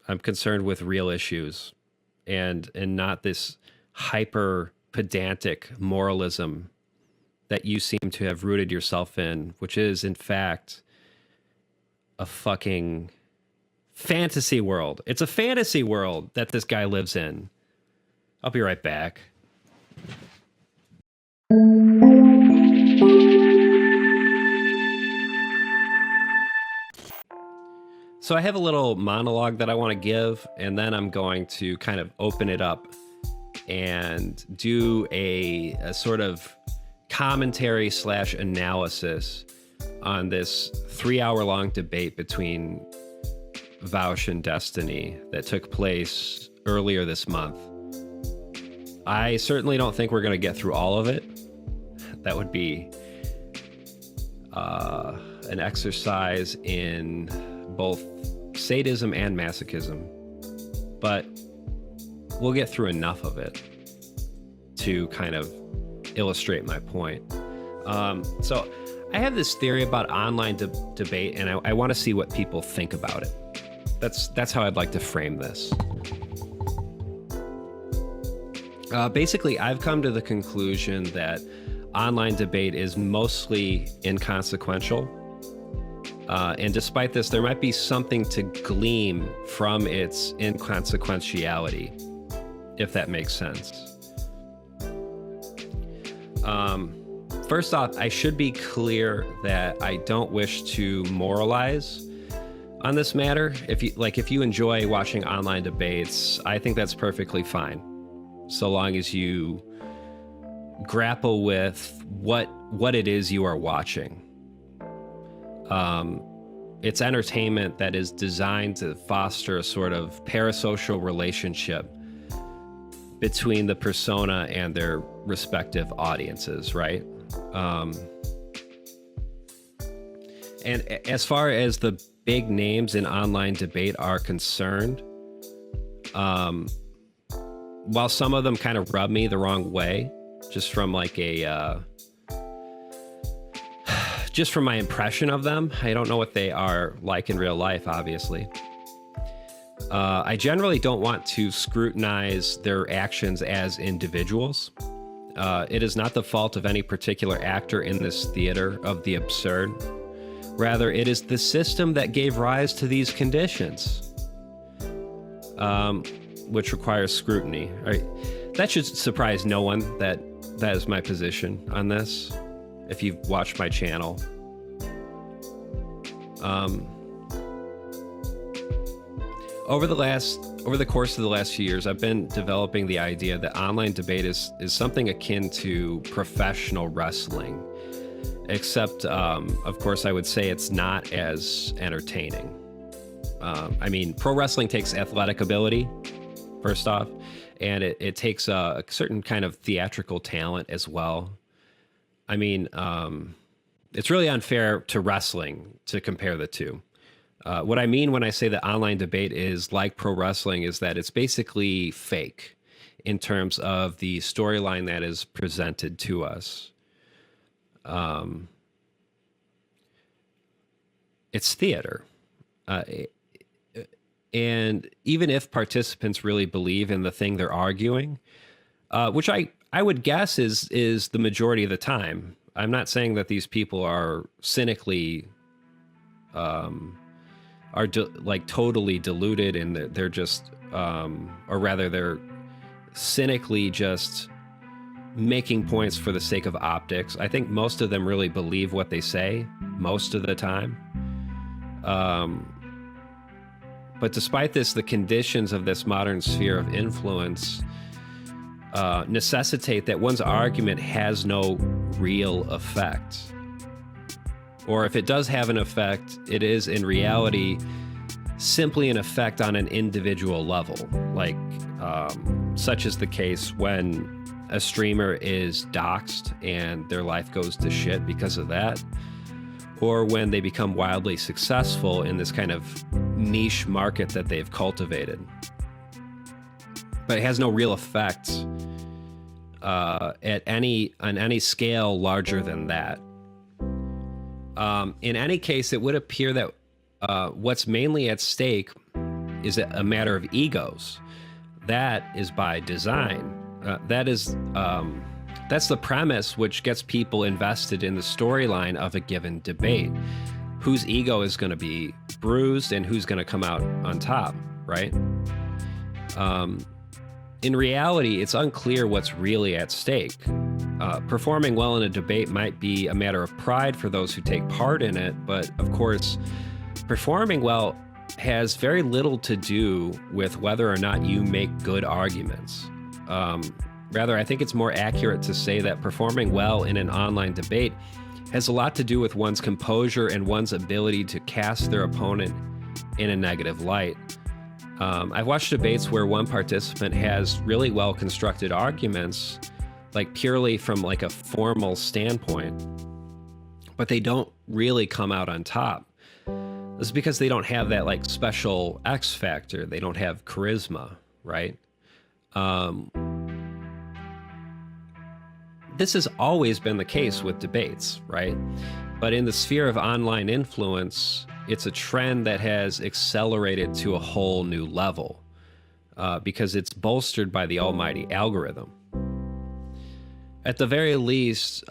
I'm concerned with real issues and not this hyper pedantic moralism that you seem to have rooted yourself in, which is in fact a fucking fantasy world. It's a fantasy world that this guy lives in. I'll be right back. So I have a little monologue that I want to give, and then I'm going to kind of open it up and do a sort of commentary / analysis on this 3-hour-long debate between Vaush and Destiny that took place earlier this month. I certainly don't think we're going to get through all of it. That would be an exercise in both sadism and masochism, but we'll get through enough of it to kind of illustrate my point. So I have this theory about online debate, and I want to see what people think about it. That's how I'd like to frame this. Basically, I've come to the conclusion that online debate is mostly inconsequential. And despite this, there might be something to glean from its inconsequentiality, if that makes sense. First off, I should be clear that I don't wish to moralize on this matter. If you enjoy watching online debates, I think that's perfectly fine, so long as you grapple with what it is you are watching. It's entertainment that is designed to foster a sort of parasocial relationship between the persona and their respective audiences, right? And as far as the big names in online debate are concerned, while some of them kind of rub me the wrong way, just from like just from my impression of them, I don't know what they are like in real life, obviously. I generally don't want to scrutinize their actions as individuals. It is not the fault of any particular actor in this theater of the absurd. Rather, it is the system that gave rise to these conditions, which requires scrutiny. Right? That should surprise no one that is my position on this, if you've watched my channel. Over the course of the last few years, I've been developing the idea that online debate is something akin to professional wrestling, except, of course, I would say it's not as entertaining. I mean, pro wrestling takes athletic ability, first off, and it takes a certain kind of theatrical talent as well. I mean, it's really unfair to wrestling to compare the two. What I mean when I say that online debate is like pro wrestling is that it's basically fake in terms of the storyline that is presented to us. It's theater. And even if participants really believe in the thing they're arguing, which I would guess is the majority of the time. I'm not saying that these people are cynically like totally deluded and they're just or rather they're cynically just making points for the sake of optics. I think most of them really believe what they say most of the time. But despite this, the conditions of this modern sphere of influence necessitate that one's argument has no real effect. Or if it does have an effect, it is in reality simply an effect on an individual level, like such is the case when a streamer is doxxed and their life goes to shit because of that, or when they become wildly successful in this kind of niche market that they've cultivated. But it has no real effect on any scale larger than that. In any case, it would appear that what's mainly at stake is it a matter of egos? That is by design. That's the premise which gets people invested in the storyline of a given debate. Whose ego is going to be bruised and who's going to come out on top, right? In reality, it's unclear what's really at stake. Performing well in a debate might be a matter of pride for those who take part in it, but of course, performing well has very little to do with whether or not you make good arguments. Rather, I think it's more accurate to say that performing well in an online debate has a lot to do with one's composure and one's ability to cast their opponent in a negative light. I've watched debates where one participant has really well-constructed arguments, like purely from like a formal standpoint, but they don't really come out on top. This is because they don't have that like special X factor. They don't have charisma, right? This has always been the case with debates, right? But in the sphere of online influence, it's a trend that has accelerated to a whole new level because it's bolstered by the almighty algorithm. At the very least,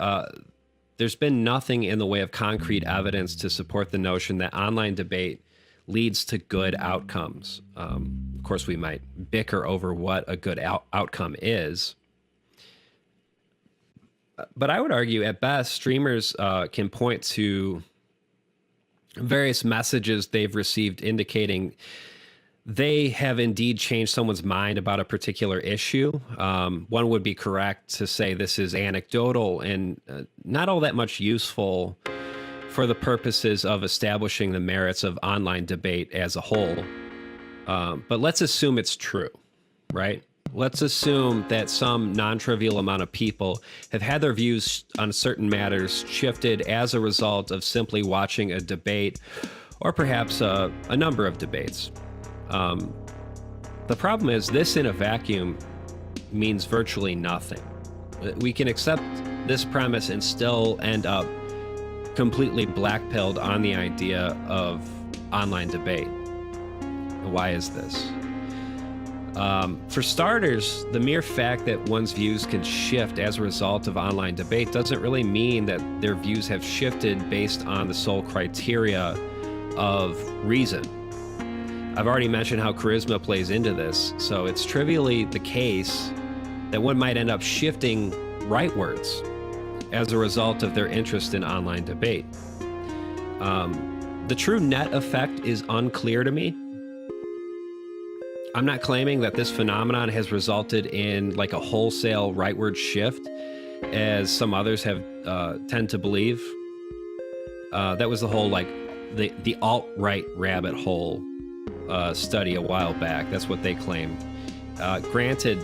there's been nothing in the way of concrete evidence to support the notion that online debate leads to good outcomes. Of course, we might bicker over what a good outcome is. But I would argue, at best, streamers can point to various messages they've received indicating they have indeed changed someone's mind about a particular issue. One would be correct to say this is anecdotal and not all that much useful for the purposes of establishing the merits of online debate as a whole. But let's assume it's true, right? Let's assume that some non-trivial amount of people have had their views on certain matters shifted as a result of simply watching a debate or perhaps a number of debates. The problem is this in a vacuum means virtually nothing. We can accept this premise and still end up completely black-pilled on the idea of online debate. Why is this? For starters, the mere fact that one's views can shift as a result of online debate doesn't really mean that their views have shifted based on the sole criteria of reason. I've already mentioned how charisma plays into this, so it's trivially the case that one might end up shifting rightwards as a result of their interest in online debate. The true net effect is unclear to me. I'm not claiming that this phenomenon has resulted in like a wholesale rightward shift, as some others have tend to believe. That was the whole like the alt-right rabbit hole study a while back. That's what they claimed. Granted,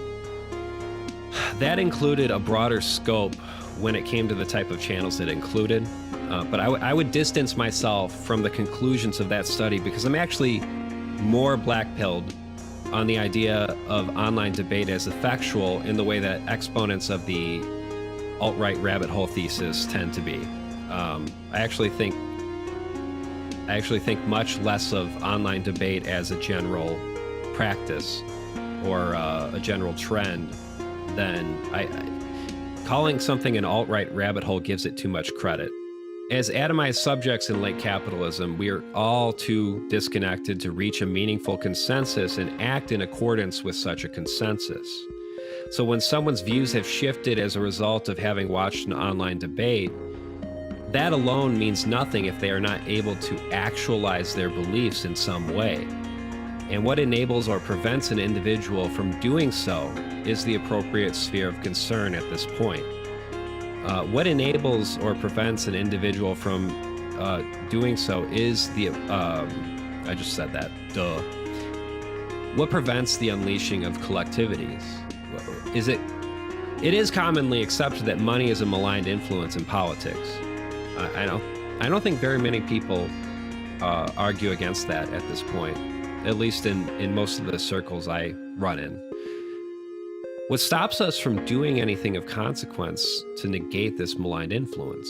that included a broader scope when it came to the type of channels it included. But I would distance myself from the conclusions of that study because I'm actually more black-pilled on the idea of online debate as effectual in the way that exponents of the alt-right rabbit hole thesis tend to be. I actually think much less of online debate as a general practice or a general trend than calling something an alt-right rabbit hole gives it too much credit. As atomized subjects in late capitalism, we are all too disconnected to reach a meaningful consensus and act in accordance with such a consensus. So when someone's views have shifted as a result of having watched an online debate, that alone means nothing if they are not able to actualize their beliefs in some way. And what enables or prevents an individual from doing so is the appropriate sphere of concern at this point. What enables or prevents an individual from doing so is the, I just said that, duh. What prevents the unleashing of collectivities? It is commonly accepted that money is a maligned influence in politics. I don't think very many people argue against that at this point, at least in most of the circles I run in. What stops us from doing anything of consequence to negate this maligned influence?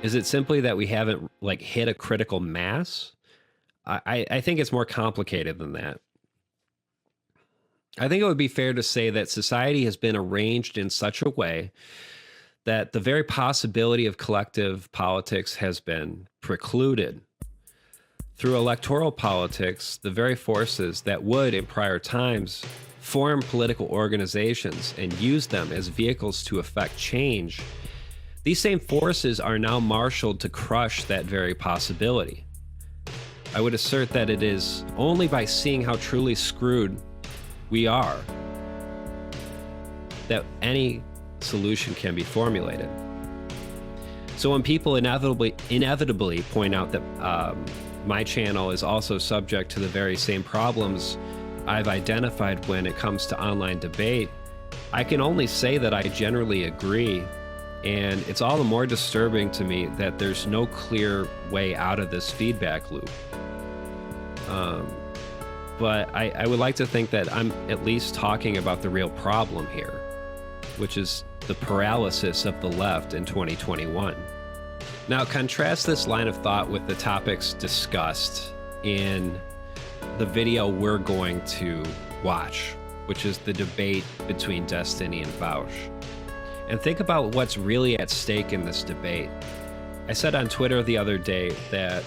Is it simply that we haven't hit a critical mass? I think it's more complicated than that. I think it would be fair to say that society has been arranged in such a way that the very possibility of collective politics has been precluded. Through electoral politics, the very forces that would, in prior times, form political organizations and use them as vehicles to effect change, these same forces are now marshaled to crush that very possibility. I would assert that it is only by seeing how truly screwed we are that any solution can be formulated. So when people inevitably point out that my channel is also subject to the very same problems I've identified when it comes to online debate, I can only say that I generally agree. And it's all the more disturbing to me that there's no clear way out of this feedback loop. But I would like to think that I'm at least talking about the real problem here, which is the paralysis of the left in 2021. Now, contrast this line of thought with the topics discussed in the video we're going to watch, which is the debate between Destiny and Vaush. And think about what's really at stake in this debate. I said on Twitter the other day that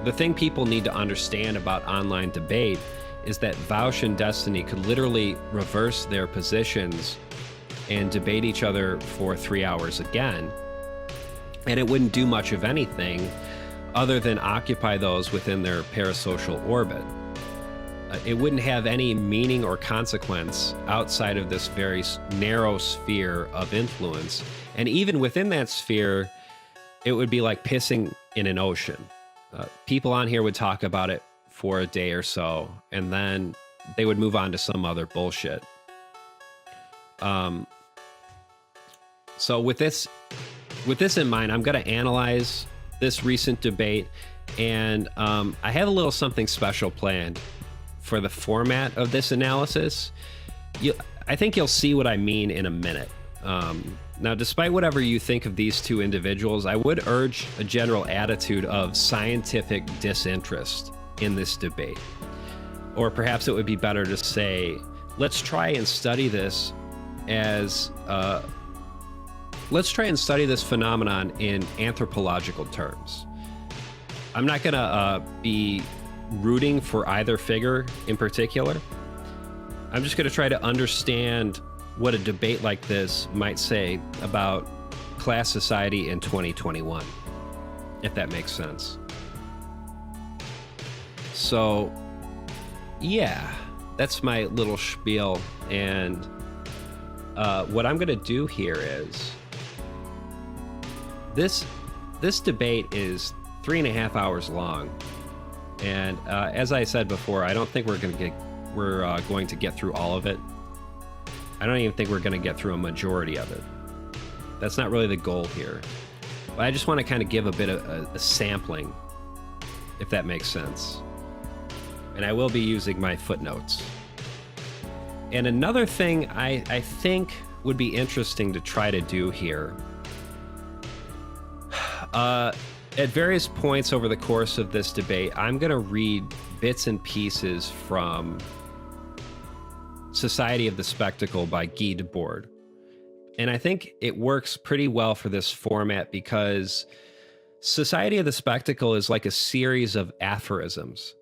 the thing people need to understand about online debate is that Vaush and Destiny could literally reverse their positions and debate each other for 3 hours again. And it wouldn't do much of anything other than occupy those within their parasocial orbit. It wouldn't have any meaning or consequence outside of this very narrow sphere of influence. And even within that sphere, it would be like pissing in an ocean. People on here would talk about it for a day or so, and then they would move on to some other bullshit. So with this in mind, I'm going to analyze this recent debate, and I have a little something special planned for the format of this analysis. I think you'll see what I mean in a minute. Now, despite whatever you think of these two individuals, I would urge a general attitude of scientific disinterest in this debate. Or perhaps it would be better to say, let's try and study this phenomenon in anthropological terms. I'm not going to be rooting for either figure in particular. I'm just going to try to understand what a debate like this might say about class society in 2021, if that makes sense. So, yeah, that's my little spiel. And what I'm going to do here is this debate is 3.5 hours long. And as I said before, I don't think we're going to get through all of it. I don't even think we're going to get through a majority of it. That's not really the goal here. But I just want to kind of give a bit of a sampling, if that makes sense. And I will be using my footnotes. And another thing I think would be interesting to try to do here, at various points over the course of this debate, I'm going to read bits and pieces from Society of the Spectacle by Guy Debord. And I think it works pretty well for this format because Society of the Spectacle is like a series of aphorisms.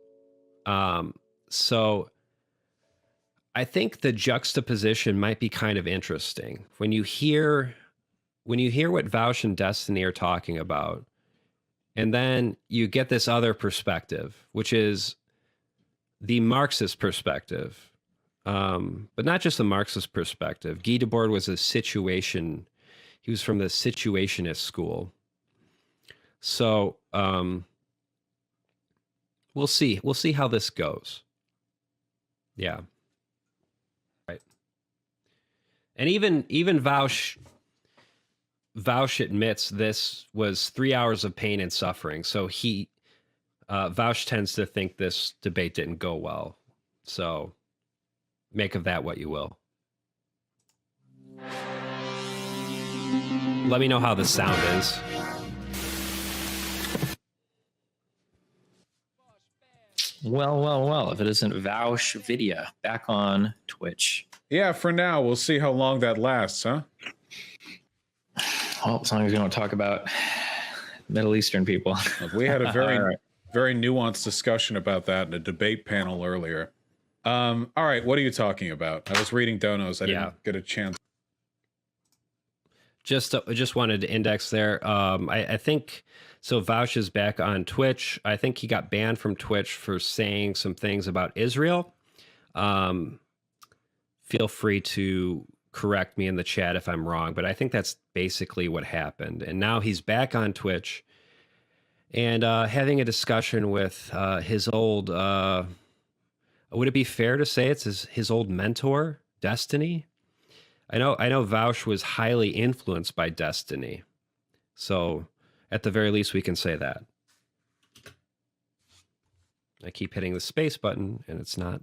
So I think the juxtaposition might be kind of interesting. When you hear what Vaush and Destiny are talking about, and then you get this other perspective, which is the Marxist perspective. But not just the Marxist perspective. Guy Debord was he was from the situationist school. So we'll see how this goes. Yeah. Right. And even Vaush admits this was 3 hours of pain and suffering. So Vaush tends to think this debate didn't go well. So make of that what you will. Let me know how the sound is. Well, if it isn't Vaush Vidya back on Twitch. Yeah, for now. We'll see how long that lasts, huh? Well, as long as we don't talk about Middle Eastern people. We had a very, right. very nuanced discussion about that in a debate panel earlier. All right, what are you talking about? I was reading Donos. I didn't get a chance. Just wanted to index there. I think so. Vaush is back on Twitch. I think he got banned from Twitch for saying some things about Israel. Feel free to correct me in the chat if I'm wrong, but I think that's basically what happened. And now he's back on Twitch and having a discussion with his old. Would it be fair to say it's his old mentor, Destiny? I know Vaush was highly influenced by Destiny. So at the very least, we can say that. I keep hitting the space button and it's not.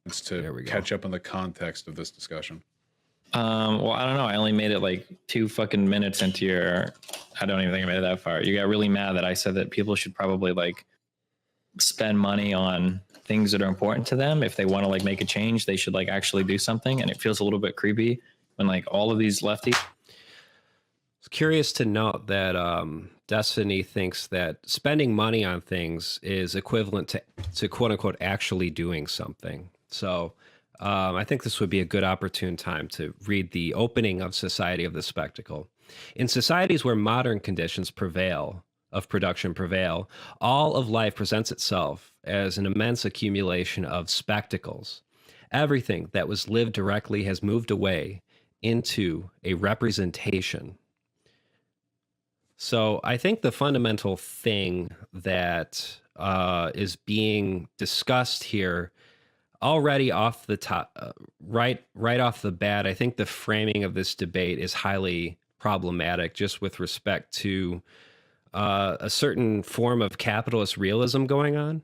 It's to catch up on the context of this discussion. Well, I don't know. I only made it like 2 fucking minutes into your, I don't even think I made it that far. You got really mad that I said that people should probably like spend money on things that are important to them. If they want to like make a change, they should like actually do something. And it feels a little bit creepy when like all of these lefties. It's curious to note that Destiny thinks that spending money on things is equivalent to quote unquote actually doing something. So I think this would be a good opportune time to read the opening of Society of the Spectacle. In societies where modern conditions of production prevail, all of life presents itself as an immense accumulation of spectacles. Everything that was lived directly has moved away into a representation. So I think the fundamental thing that is being discussed here already off the top, right off the bat, I think the framing of this debate is highly problematic just with respect to a certain form of capitalist realism going on,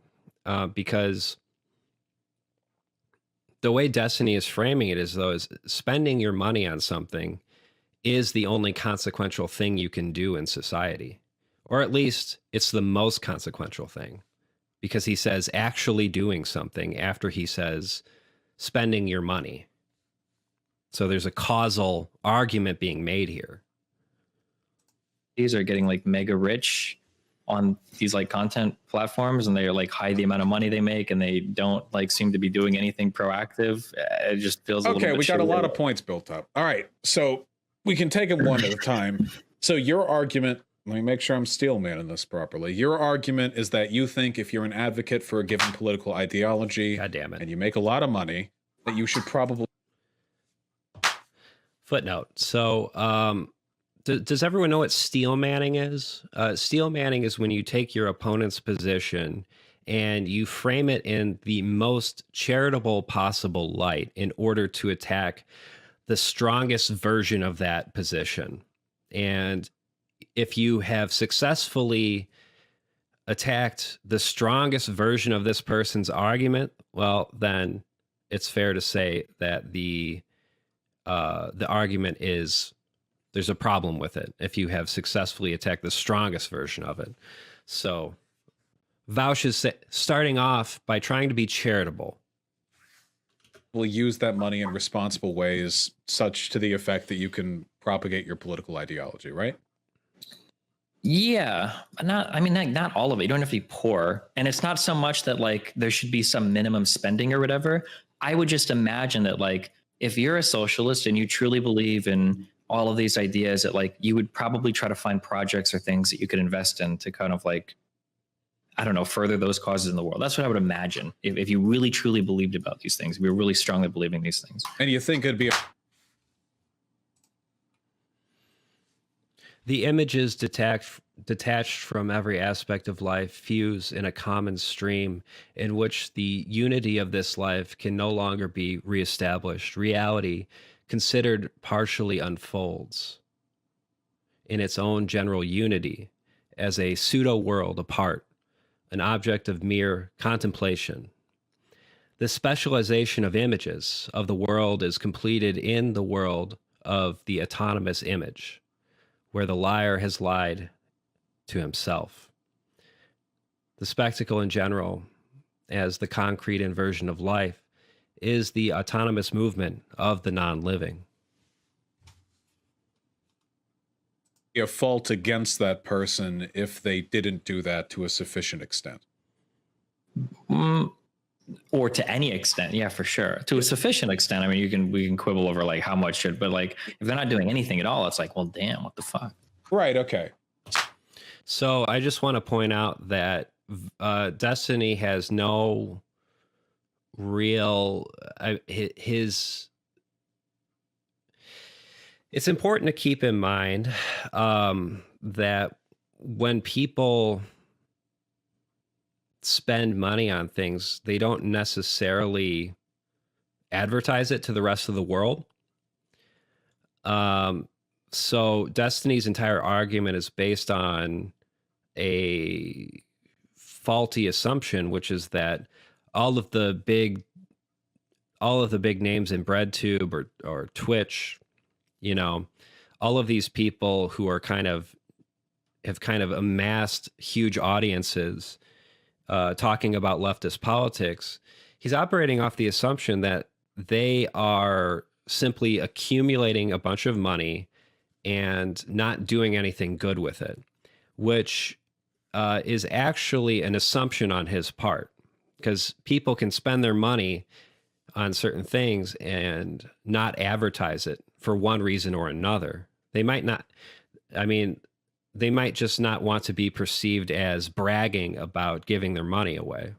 because the way Destiny is framing it is though is spending your money on something is the only consequential thing you can do in society, or at least it's the most consequential thing, because he says actually doing something after he says spending your money. So there's a causal argument being made here. These are getting like mega rich on these like content platforms, and they're like hide the amount of money they make, and they don't like seem to be doing anything proactive. It just feels a little bit we got shitty. a lot of points built up. All right, so we can take them one at a time. So your argument, let me make sure I'm steelmanning this properly. Your argument is that you think if you're an advocate for a given political ideology, God damn it, and you make a lot of money, that you should probably. Footnote. So does everyone know what steel manning is? Steel manning is when you take your opponent's position and you frame it in the most charitable possible light in order to attack the strongest version of that position. And if you have successfully attacked the strongest version of this person's argument, well, then it's fair to say that the argument is there's a problem with it if you have successfully attacked the strongest version of it. So Vaush is starting off by trying to be charitable. Will use that money in responsible ways, such to the effect that you can propagate your political ideology, right? Yeah, not all of it. You don't have to be poor. And it's not so much that like there should be some minimum spending or whatever. I would just imagine that like if you're a socialist and you truly believe in all of these ideas, that like you would probably try to find projects or things that you could invest in to kind of like, I don't know, further those causes in the world. That's what I would imagine if you really truly believed about these things, if you're really strongly believing these things. And you think it'd be the images detached from every aspect of life fuse in a common stream in which the unity of this life can no longer be reestablished. Reality, considered partially, unfolds in its own general unity as a pseudo-world apart, an object of mere contemplation. The specialization of images of the world is completed in the world of the autonomous image, where the liar has lied to himself. The spectacle in general as the concrete inversion of life is the autonomous movement of the non-living. A fault against that person if they didn't do that to a sufficient extent. Or to any extent, yeah, for sure. To a sufficient extent, I mean, we can quibble over like how much should, but like if they're not doing anything at all, it's like, well, damn, what the fuck? Right. Okay. So I just want to point out that Destiny has no real his. It's important to keep in mind that when people spend money on things, they don't necessarily advertise it to the rest of the world. So Destiny's entire argument is based on a faulty assumption, which is that all of the big names in BreadTube or Twitch, you know, all of these people who are have amassed huge audiences talking about leftist politics, he's operating off the assumption that they are simply accumulating a bunch of money and not doing anything good with it, which is actually an assumption on his part, because people can spend their money on certain things and not advertise it for one reason or another. They might just not want to be perceived as bragging about giving their money away.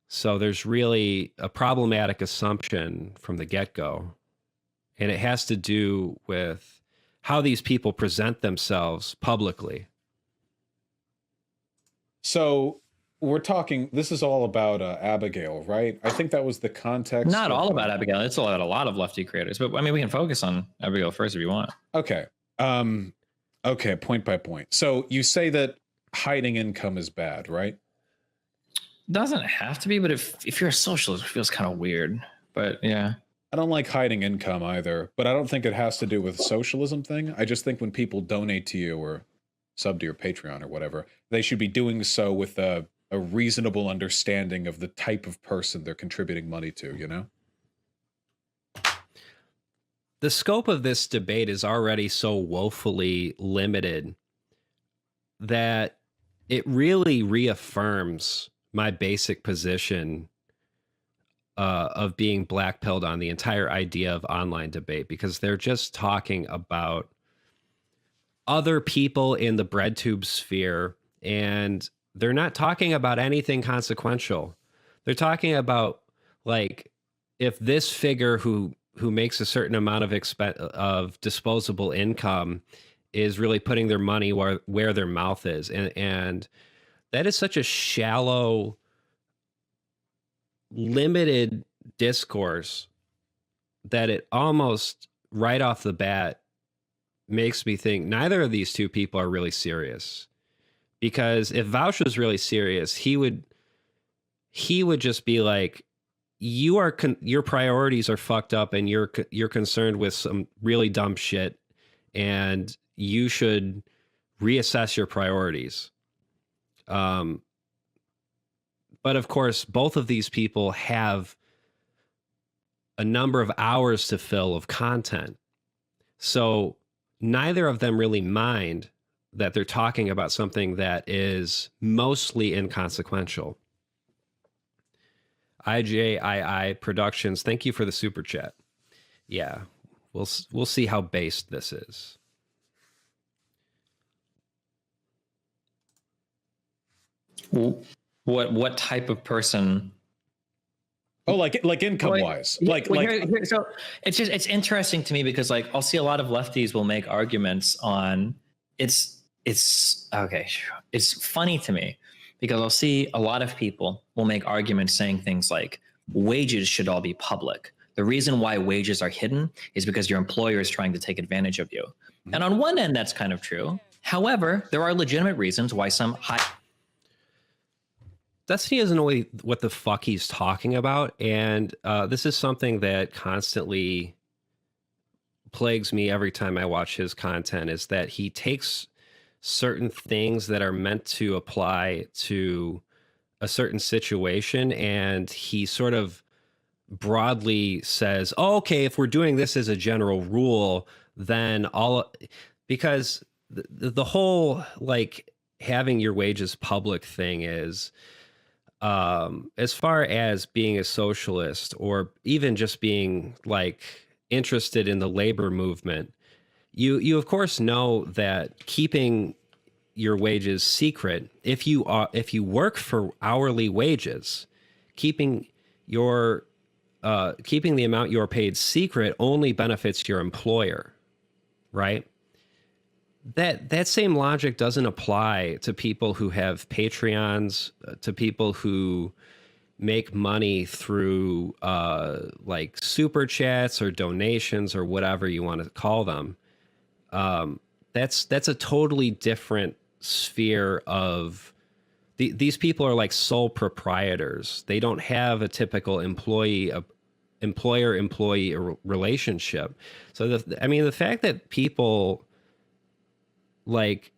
So there's really a problematic assumption from the get-go, and it has to do with how these people present themselves publicly. So we're talking, this is all about Abigail, right? I think that was the context. Not all about Abigail. It's about a lot of lefty creators, but I mean, we can focus on Abigail first if you want. Okay. Okay, point by point. So you say that hiding income is bad, right? Doesn't have to be, but if you're a socialist, it feels kind of weird. But yeah. I don't like hiding income either, but I don't think it has to do with socialism thing. I just think when people donate to you or sub to your Patreon or whatever, they should be doing so with a reasonable understanding of the type of person they're contributing money to, you know? The scope of this debate is already so woefully limited that it really reaffirms my basic position of being blackpilled on the entire idea of online debate, because they're just talking about other people in the BreadTube sphere, and they're not talking about anything consequential. They're talking about, like, if this figure who makes a certain amount of disposable income is really putting their money where their mouth is, and that is such a shallow, limited discourse that it almost right off the bat makes me think neither of these two people are really serious. Because if Vaush was really serious, he would just be like, your priorities are fucked up and you're concerned with some really dumb shit, and you should reassess your priorities. But of course, both of these people have a number of hours to fill of content. So neither of them really mind that they're talking about something that is mostly inconsequential. IJII Productions, thank you for the super chat. Yeah, we'll see how based this is. What type of person? Oh, like income wise, so it's interesting to me because, like, I'll see a lot of lefties will make arguments on it's okay. It's funny to me because I'll see a lot of people will make arguments saying things like wages should all be public. The reason why wages are hidden is because your employer is trying to take advantage of you. Mm-hmm. And on one end, that's kind of true. However, there are legitimate reasons why some Destiny doesn't know what the fuck he's talking about, and this is something that constantly plagues me every time I watch his content, is that he takes certain things that are meant to apply to a certain situation, and he sort of broadly says, oh, okay, if we're doing this as a general rule, then because the whole like having your wages public thing is, as far as being a socialist or even just being like interested in the labor movement, you of course know that keeping your wages secret, if you work for hourly wages, keeping your keeping the amount you're paid secret only benefits your employer, right? That same logic doesn't apply to people who have Patreons, to people who make money through like super chats or donations or whatever you want to call them. That's a totally different sphere of these people are like sole proprietors. They don't have a typical employer-employee relationship. So the fact that people like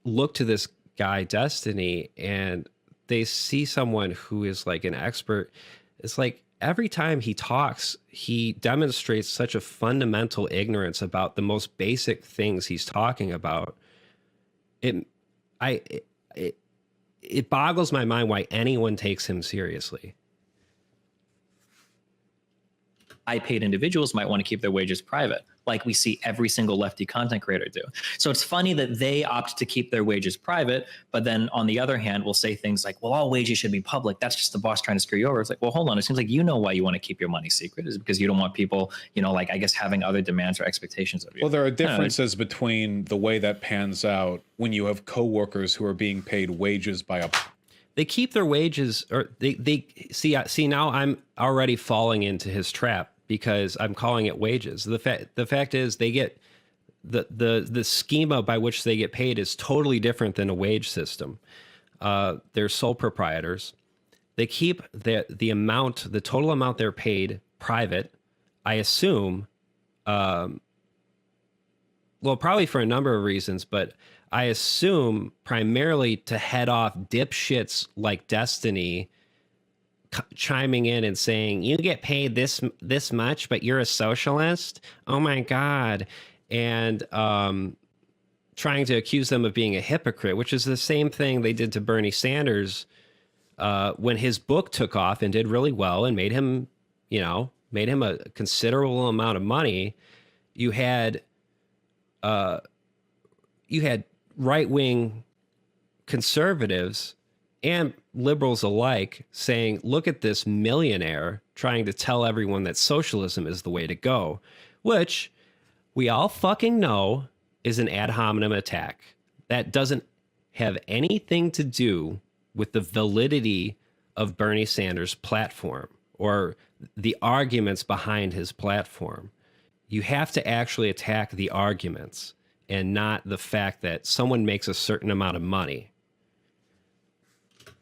look to this guy Destiny and they see someone who is like an expert, it's like every time he talks, he demonstrates such a fundamental ignorance about the most basic things he's talking about. It boggles my mind why anyone takes him seriously. High paid individuals might want to keep their wages private, like we see every single lefty content creator do. So it's funny that they opt to keep their wages private, but then on the other hand, we'll say things like, well, all wages should be public. That's just the boss trying to screw you over. It's like, well, hold on. It seems like you know why you want to keep your money secret is because you don't want people, like, I guess, having other demands or expectations of you. Well, there are differences between the way that pans out when you have coworkers who are being paid wages by a... They keep their wages, or they see now I'm already falling into his trap because I'm calling it wages. The fact is they get the schema by which they get paid is totally different than a wage system. They're sole proprietors. They keep the total amount they're paid private, I assume. Well, probably for a number of reasons, but I assume primarily to head off dipshits like Destiny chiming in and saying, you get paid this much, but you're a socialist? Oh my God. And trying to accuse them of being a hypocrite, which is the same thing they did to Bernie Sanders when his book took off and did really well and made him a considerable amount of money. You had right-wing conservatives and liberals alike saying, look at this millionaire trying to tell everyone that socialism is the way to go, which we all fucking know is an ad hominem attack. That doesn't have anything to do with the validity of Bernie Sanders' platform or the arguments behind his platform. You have to actually attack the arguments and not the fact that someone makes a certain amount of money.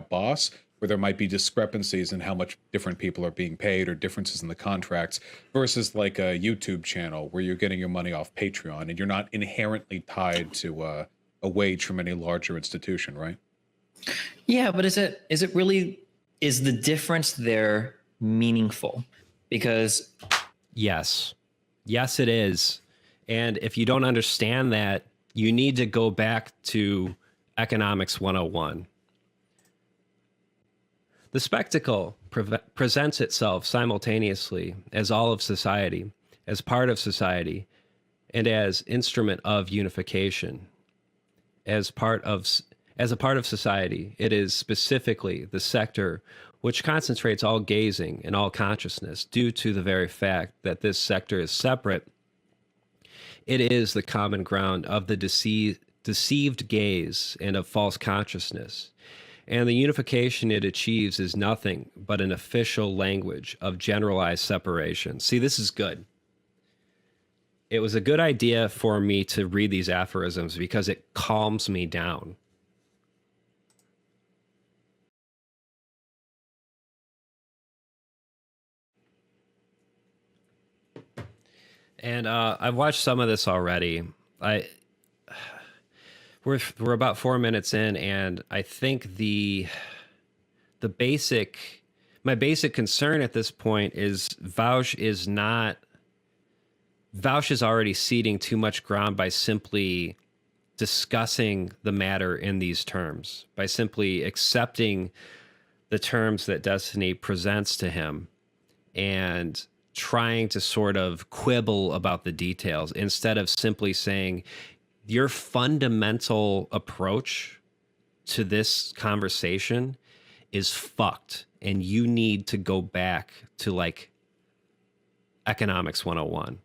Boss, where there might be discrepancies in how much different people are being paid or differences in the contracts versus like a YouTube channel where you're getting your money off Patreon and you're not inherently tied to a wage from any larger institution, right? Yeah, but is it really, is the difference there meaningful? Because yes, it is. And if you don't understand that, you need to go back to Economics 101. The spectacle presents itself simultaneously as all of society, as part of society, and as instrument of unification. As a part of society, it is specifically the sector which concentrates all gazing and all consciousness due to the very fact that this sector is separate. It is the common ground of the deceived gaze and of false consciousness. And the unification it achieves is nothing but an official language of generalized separation. See, this is good. It was a good idea for me to read these aphorisms because it calms me down. And I've watched some of this already. We're about 4 minutes in, and I think the my basic concern at this point is Vaush is already ceding too much ground by simply discussing the matter in these terms, by simply accepting the terms that Destiny presents to him and trying to sort of quibble about the details instead of simply saying your fundamental approach to this conversation is fucked and you need to go back to like economics 101.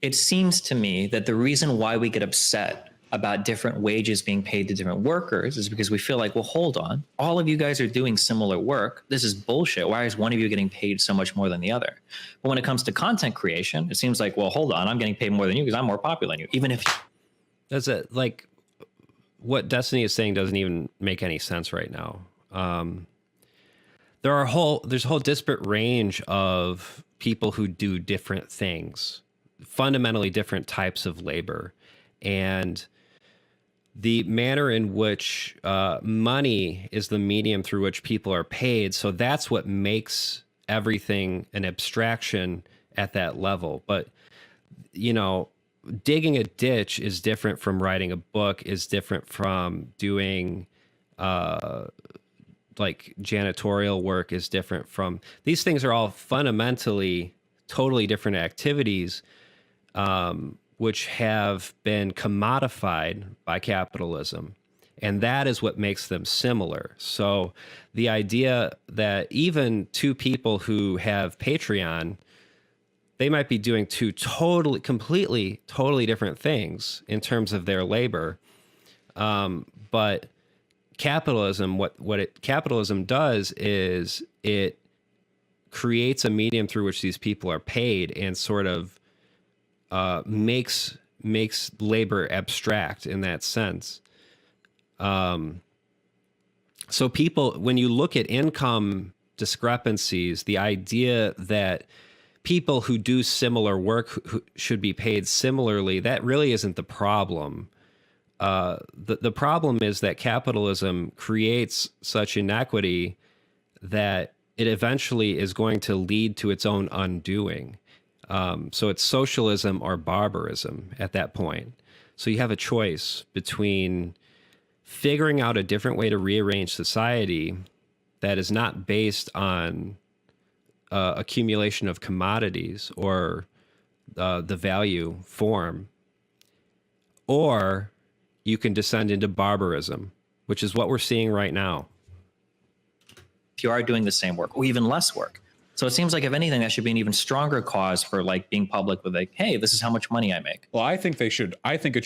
It seems to me that the reason why we get upset about different wages being paid to different workers is because we feel like, well, hold on, all of you guys are doing similar work. This is bullshit. Why is one of you getting paid so much more than the other? But when it comes to content creation, it seems like, well, hold on, I'm getting paid more than you because I'm more popular than you. Even if that's it, like what Destiny is saying doesn't even make any sense right now. There's a whole disparate range of people who do different things, fundamentally different types of labor, and the manner in which money is the medium through which people are paid. So that's what makes everything an abstraction at that level. But, you know, digging a ditch is different from writing a book, is different from doing like janitorial work, is different from, these things are all fundamentally totally different activities, which have been commodified by capitalism. And that is what makes them similar. So the idea that even two people who have Patreon, they might be doing two totally different things in terms of their labor. But capitalism, capitalism does is it creates a medium through which these people are paid and sort of makes labor abstract in that sense. So people, when you look at income discrepancies, the idea that people who do similar work who should be paid similarly, that really isn't the problem. The problem is that capitalism creates such inequity that it eventually is going to lead to its own undoing. So it's socialism or barbarism at that point. So you have a choice between figuring out a different way to rearrange society that is not based on accumulation of commodities or the value form, or you can descend into barbarism, which is what we're seeing right now. if you are doing the same work or even less work. So it seems like, if anything, that should be an even stronger cause for like being public with like, hey, this is how much money I make. Well, I think it should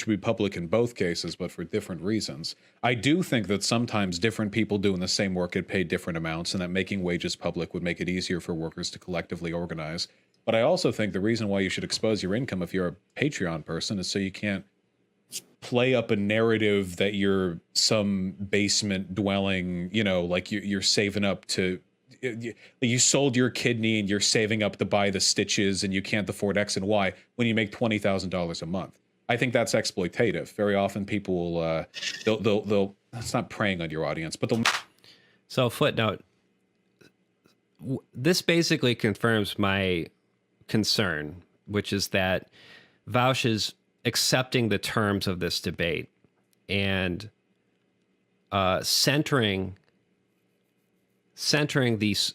be public in both cases, but for different reasons. I do think that sometimes different people doing the same work get paid different amounts, and that making wages public would make it easier for workers to collectively organize. But I also think the reason why you should expose your income if you're a Patreon person is so you can't play up a narrative that you're some basement dwelling, like you're saving up to, you sold your kidney and you're saving up to buy the stitches and you can't afford X and Y when you make $20,000 a month. I think that's exploitative. Very often people will, they'll it's not preying on your audience, but they'll. So footnote, this basically confirms my concern, which is that Vaush is accepting the terms of this debate and centering these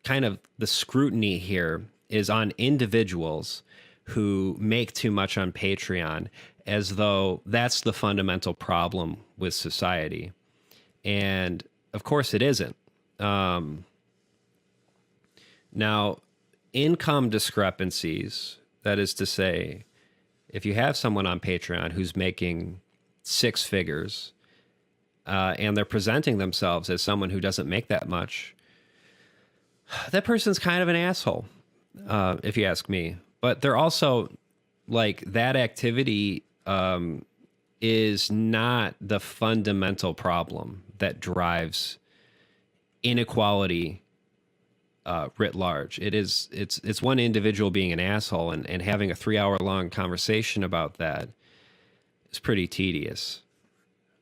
kind of the scrutiny here is on individuals who make too much on Patreon, as though that's the fundamental problem with society. And of course it isn't. Now, income discrepancies, that is to say, if you have someone on Patreon who's making six figures, and they're presenting themselves as someone who doesn't make that much, that person's kind of an asshole, if you ask me. But they're also, like, that activity is not the fundamental problem that drives inequality writ large. It's one individual being an asshole, and having a 3-hour-long conversation about that is pretty tedious.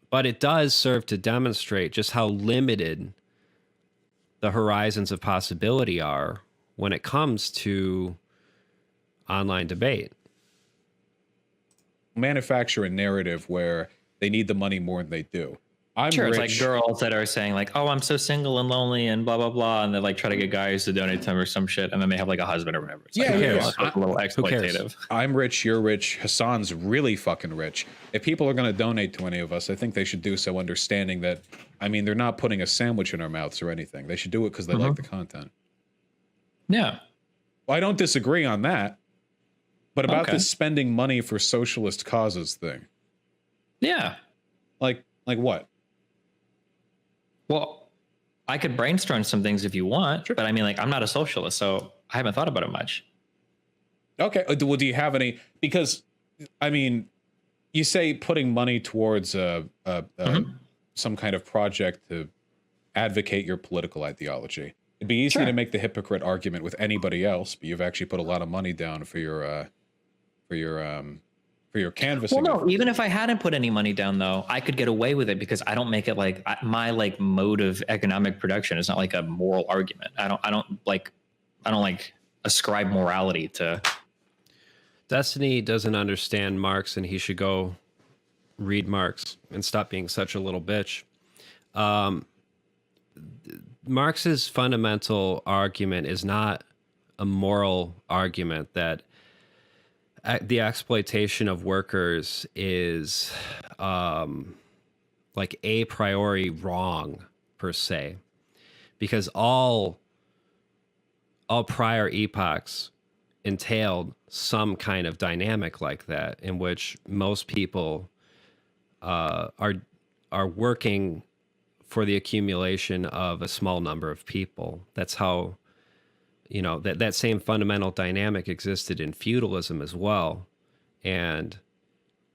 But it does serve to demonstrate just how limited the horizons of possibility are when it comes to online debate. Manufacture a narrative where they need the money more than they do. I'm Sure, rich. it's like girls that are saying like, "Oh, I'm so single and lonely," and blah blah blah, and they like try to get guys to donate to them or some shit, and then they have like a husband or whatever. It's Yeah, like, yeah, okay, yeah. well, it's like a little Who cares? exploitative. I'm rich, you're rich, Hassan's really fucking rich. If people are going to donate to any of us, I think they should do so understanding that, I mean, they're not putting a sandwich in our mouths or anything. They should do it because they like the content. Yeah. Well, I don't disagree on that. But about Okay. this spending money for socialist causes thing. Yeah. Like what? Well, I could brainstorm some things if you want, but I mean, like, I'm not a socialist, so I haven't thought about it much. Okay. Well, do you have any? Because, I mean, you say putting money towards some kind of project to advocate your political ideology. It'd be easy Sure. to make the hypocrite argument with anybody else, but you've actually put a lot of money down for your canvassing. Well, no, even if I hadn't put any money down, though, I could get away with it because I don't make it like my like mode of economic production is not like a moral argument. I don't like ascribe morality to. Destiny doesn't understand Marx, and he should go read Marx and stop being such a little bitch. Marx's fundamental argument is not a moral argument that the exploitation of workers is like a priori wrong per se, because all prior epochs entailed some kind of dynamic like that, in which most people are working for the accumulation of a small number of people. That's how, that same fundamental dynamic existed in feudalism as well. And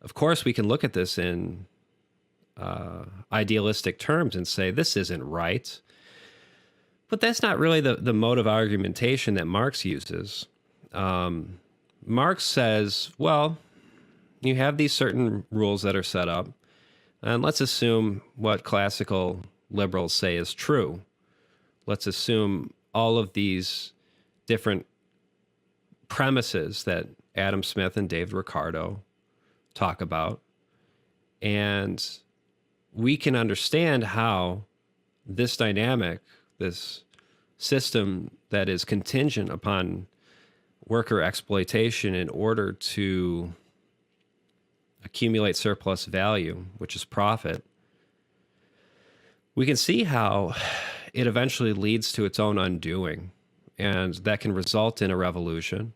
of course, we can look at this in idealistic terms and say, this isn't right. But that's not really the mode of argumentation that Marx uses. Marx says, well, you have these certain rules that are set up, and let's assume what classical liberals say is true. Let's assume all of these different premises that Adam Smith and David Ricardo talk about. And we can understand how this dynamic, this system that is contingent upon worker exploitation in order to accumulate surplus value, which is profit, we can see how it eventually leads to its own undoing. And that can result in a revolution,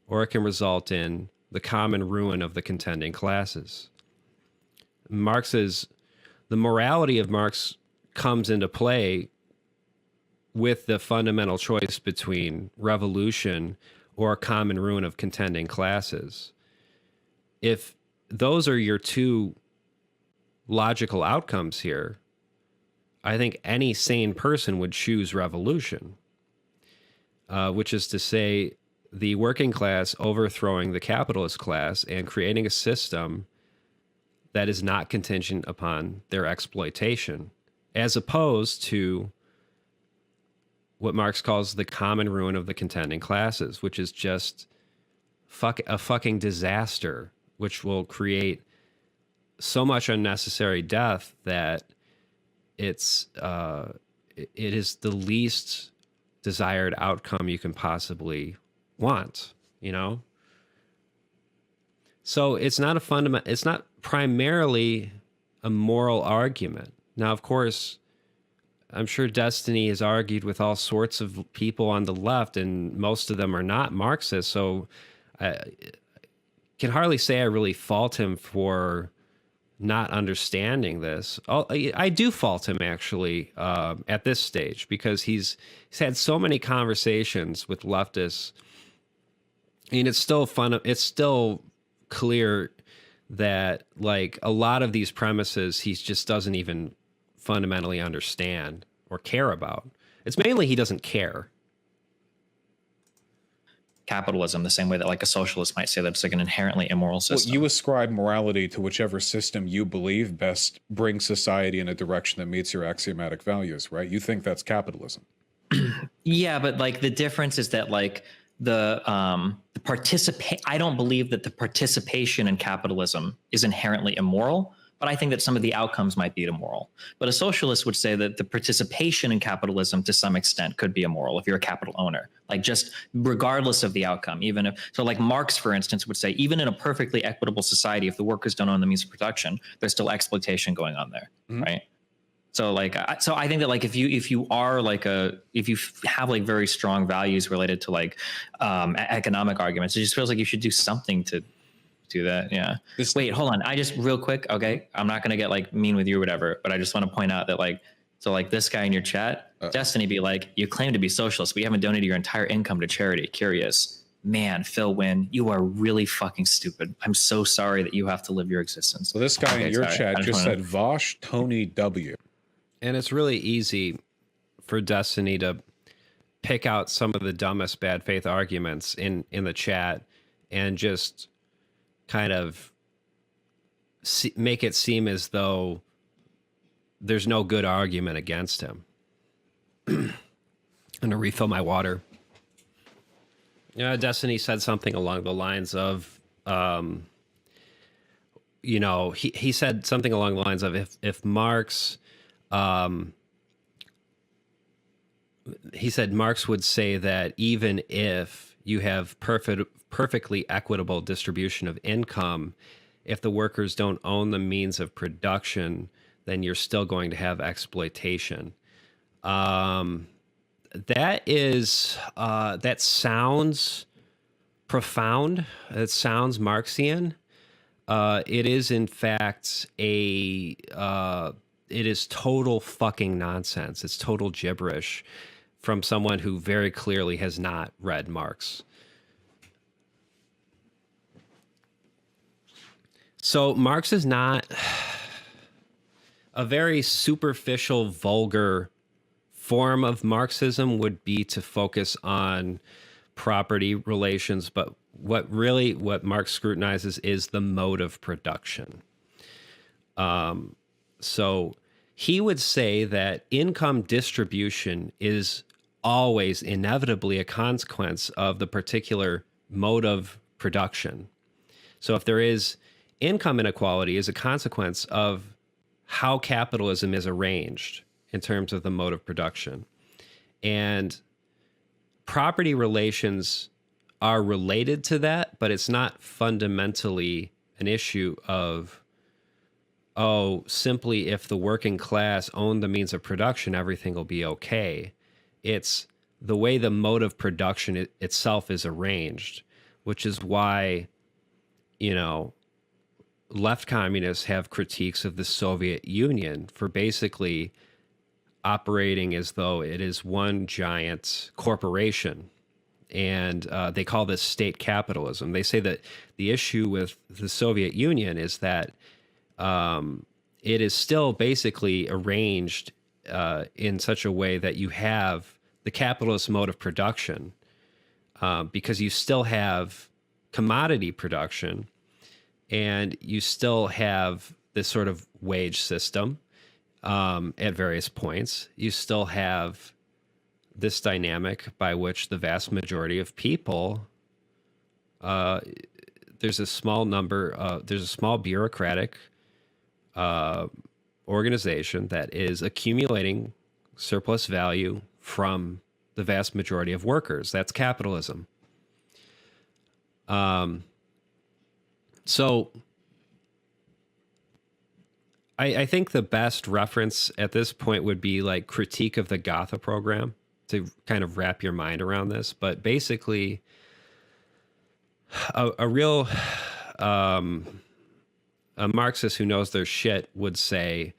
or it can result in the common ruin of the contending classes. The morality of Marx comes into play with the fundamental choice between revolution or a common ruin of contending classes. If those are your two logical outcomes here, I think any sane person would choose revolution, which is to say the working class overthrowing the capitalist class and creating a system that is not contingent upon their exploitation, as opposed to what Marx calls the common ruin of the contending classes, which is just a fucking disaster, which will create so much unnecessary death that it is the least desired outcome you can possibly want, So it's not primarily a moral argument. Now, of course, I'm sure Destiny has argued with all sorts of people on the left, and most of them are not Marxists. So I can hardly say I really fault him for not understanding this. I do fault him, actually, at this stage, because he's had so many conversations with leftists. I mean, it's still clear that, like, a lot of these premises he just doesn't even fundamentally understand or care about. It's mainly he doesn't care. capitalism, the same way that like a socialist might say that it's like an inherently immoral Well, system. you ascribe morality to whichever system you believe best brings society in a direction that meets your axiomatic values, right? You think that's capitalism. Yeah, but like the difference is that like the participate. I don't believe that the participation in capitalism is inherently immoral, but I think that some of the outcomes might be immoral. But a socialist would say that the participation in capitalism to some extent could be immoral if you're a capital owner, like just regardless of the outcome. Even if so, like Marx, for instance, would say even in a perfectly equitable society, if the workers don't own the means of production, there's still exploitation going on there, right? So like, so I think that like if you are like if you have like very strong values related to like economic arguments, it just feels like you should do something to do that. Yeah. Wait, hold on. I just real quick. Okay, I'm not gonna get like mean with you or whatever, but I just want to point out that like, so like this guy in your chat, Destiny, be like, you claim to be socialist, but you haven't donated your entire income to charity. Curious. Man, Phil Wynn, you are really fucking stupid. I'm so sorry that you have to live your existence. So this guy in your chat just said Vosh Tony W. And it's really easy for Destiny to pick out some of the dumbest bad faith arguments in the chat and just kind of make it seem as though there's no good argument against him. I'm going to refill my water. Destiny said something along the lines of, he said something along the lines of if Marx... he said Marx would say that even if you have perfectly equitable distribution of income, if the workers don't own the means of production, then you're still going to have exploitation. That sounds profound. It sounds Marxian. It is in fact it is total fucking nonsense. It's total gibberish from someone who very clearly has not read Marx. So Marx is not a very superficial, vulgar form of Marxism would be to focus on property relations, but what Marx scrutinizes is the mode of production. So he would say that income distribution is always inevitably a consequence of the particular mode of production. So if there is income inequality is a consequence of how capitalism is arranged in terms of the mode of production. And property relations are related to that, but it's not fundamentally an issue of simply if the working class own the means of production, everything will be okay. It's the way the mode of production itself is arranged, which is why, left communists have critiques of the Soviet Union for basically operating as though it is one giant corporation. And they call this state capitalism. They say that the issue with the Soviet Union is that it is still basically arranged in such a way that you have the capitalist mode of production because you still have commodity production and you still have this sort of wage system at various points. You still have this dynamic by which the vast majority of people, there's a small bureaucratic organization that is accumulating surplus value from the vast majority of workers. That's capitalism. So I think the best reference at this point would be like Critique of the Gotha program to kind of wrap your mind around this. But basically, a real a Marxist who knows their shit would say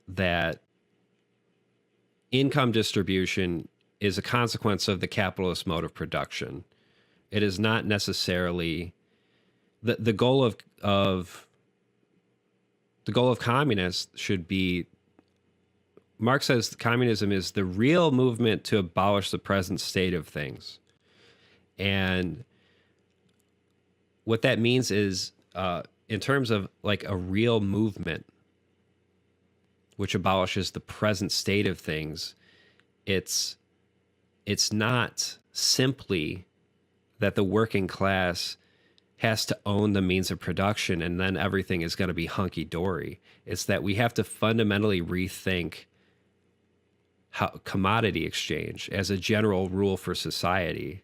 that income distribution is a consequence of the capitalist mode of production. It is not necessarily the goal of communists should be. Marx says communism is the real movement to abolish the present state of things. And what that means is, in terms of like a real movement which abolishes the present state of things, it's not simply that the working class has to own the means of production and then everything is going to be hunky-dory. It's that we have to fundamentally rethink how commodity exchange as a general rule for society,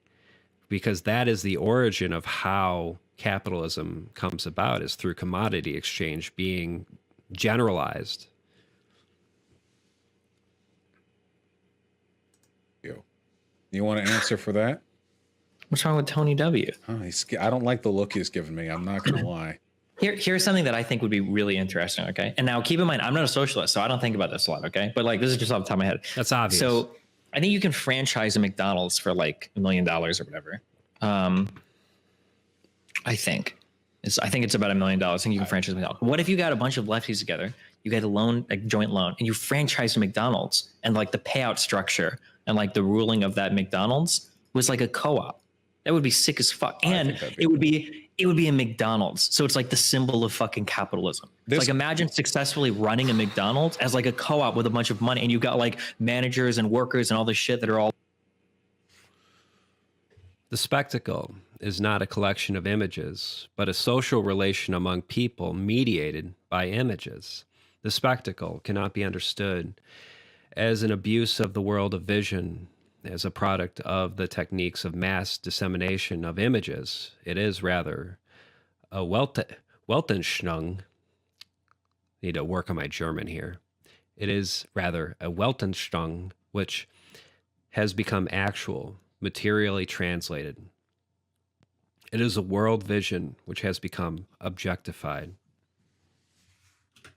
because that is the origin of how capitalism comes about, is through commodity exchange being generalized. You want to answer for that? What's wrong with Tony W? Oh, I don't like the look he's giving me. I'm not going to lie. Here's something that I think would be really interesting. Okay. And now keep in mind, I'm not a socialist, so I don't think about this a lot. Okay. But like, this is just off the top of my head. That's obvious. So I think you can franchise a McDonald's for like $1 million or whatever. I think it's about $1 million. I think you can franchise McDonald's. What if you got a bunch of lefties together? You get a loan, a joint loan, and you franchise McDonald's, and like the payout structure and like the ruling of that McDonald's was like a co-op. That would be sick as fuck. And it would be a McDonald's. So it's like the symbol of fucking capitalism. It's like, imagine successfully running a McDonald's as like a co-op with a bunch of money, and you got like managers and workers and all this shit that are all. The spectacle is not a collection of images, but a social relation among people mediated by images. The spectacle cannot be understood as an abuse of the world of vision, as a product of the techniques of mass dissemination of images. It is rather a Weltanschauung. Need to work on my German here. It is rather a Weltanschauung, which has become actual, materially translated. It is a world vision which has become objectified.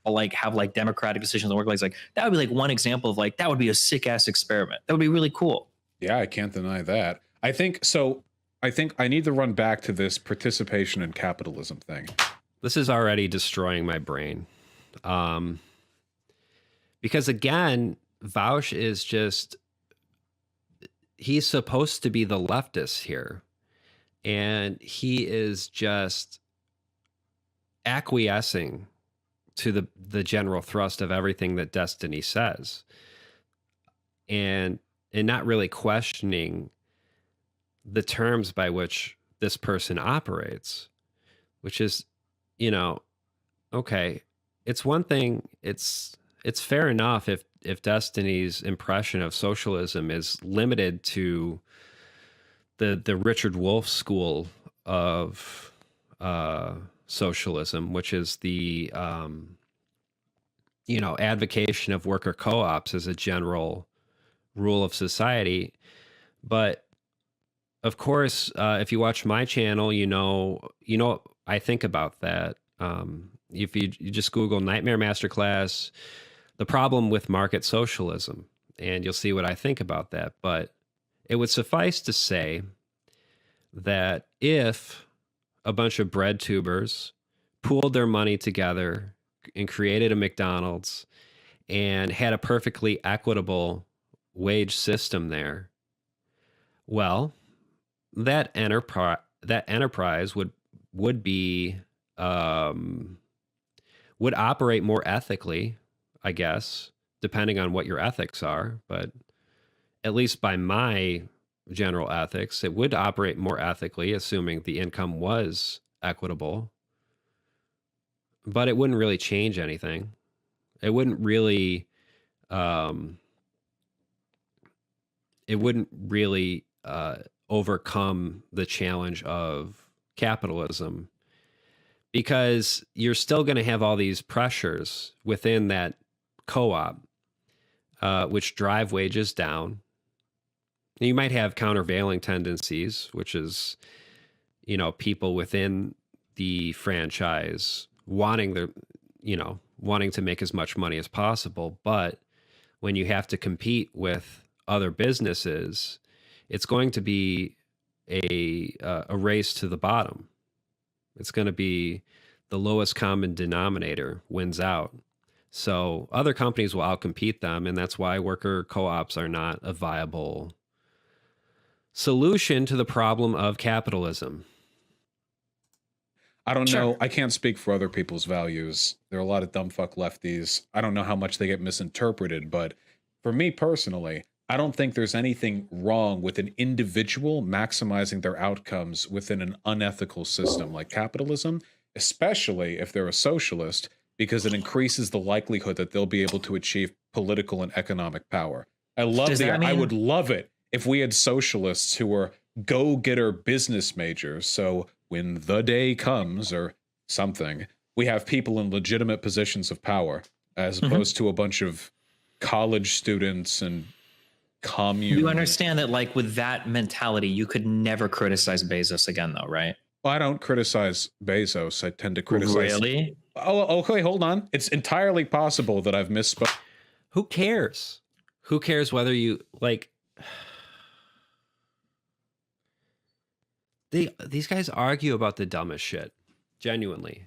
Like have like democratic decisions and work like that would be like one example of like that would be a sick ass experiment. That would be really cool. Yeah, I can't deny that. I think I need to run back to this participation in capitalism thing. This is already destroying my brain. Because again, Vaush is just, he's supposed to be the leftist here. And he is just acquiescing to the general thrust of everything that Destiny says. And not really questioning the terms by which this person operates, which is, okay, it's one thing. It's fair enough if Destiny's impression of socialism is limited to the Richard Wolff school of socialism, which is the advocation of worker co-ops as a general rule of society. But of course, if you watch my channel, I think about that. If you just Google Nightmare Masterclass, the problem with market socialism, and you'll see what I think about that. But it would suffice to say that if a bunch of bread tubers pooled their money together and created a McDonald's and had a perfectly equitable wage system there, well, that enterprise would be would operate more ethically, I guess, depending on what your ethics are. But at least by my general ethics, it would operate more ethically, assuming the income was equitable. But it wouldn't really change anything. It wouldn't really overcome the challenge of capitalism, because you're still going to have all these pressures within that co-op, which drive wages down. You might have countervailing tendencies, which is, people within the franchise wanting to make as much money as possible. But when you have to compete with other businesses, it's going to be a race to the bottom. It's going to be the lowest common denominator wins out. So other companies will outcompete them, and that's why worker co-ops are not a viable solution to the problem of capitalism. I don't Sure. know. I can't speak for other people's values. There are a lot of dumb fuck lefties. I don't know how much they get misinterpreted, but for me personally, I don't think there's anything wrong with an individual maximizing their outcomes within an unethical system like capitalism, especially if they're a socialist, because it increases the likelihood that they'll be able to achieve political and economic power. I would love it if we had socialists who were go-getter business majors. So when the day comes or something, we have people in legitimate positions of power as opposed to a bunch of college students and commune. You understand that, like, with that mentality, you could never criticize Bezos again, though, right? Well, I don't criticize Bezos. I tend to criticize. Really? Oh, okay, hold on. It's entirely possible that I've misspoken. Who cares? Who cares whether you like? These guys argue about the dumbest shit. Genuinely.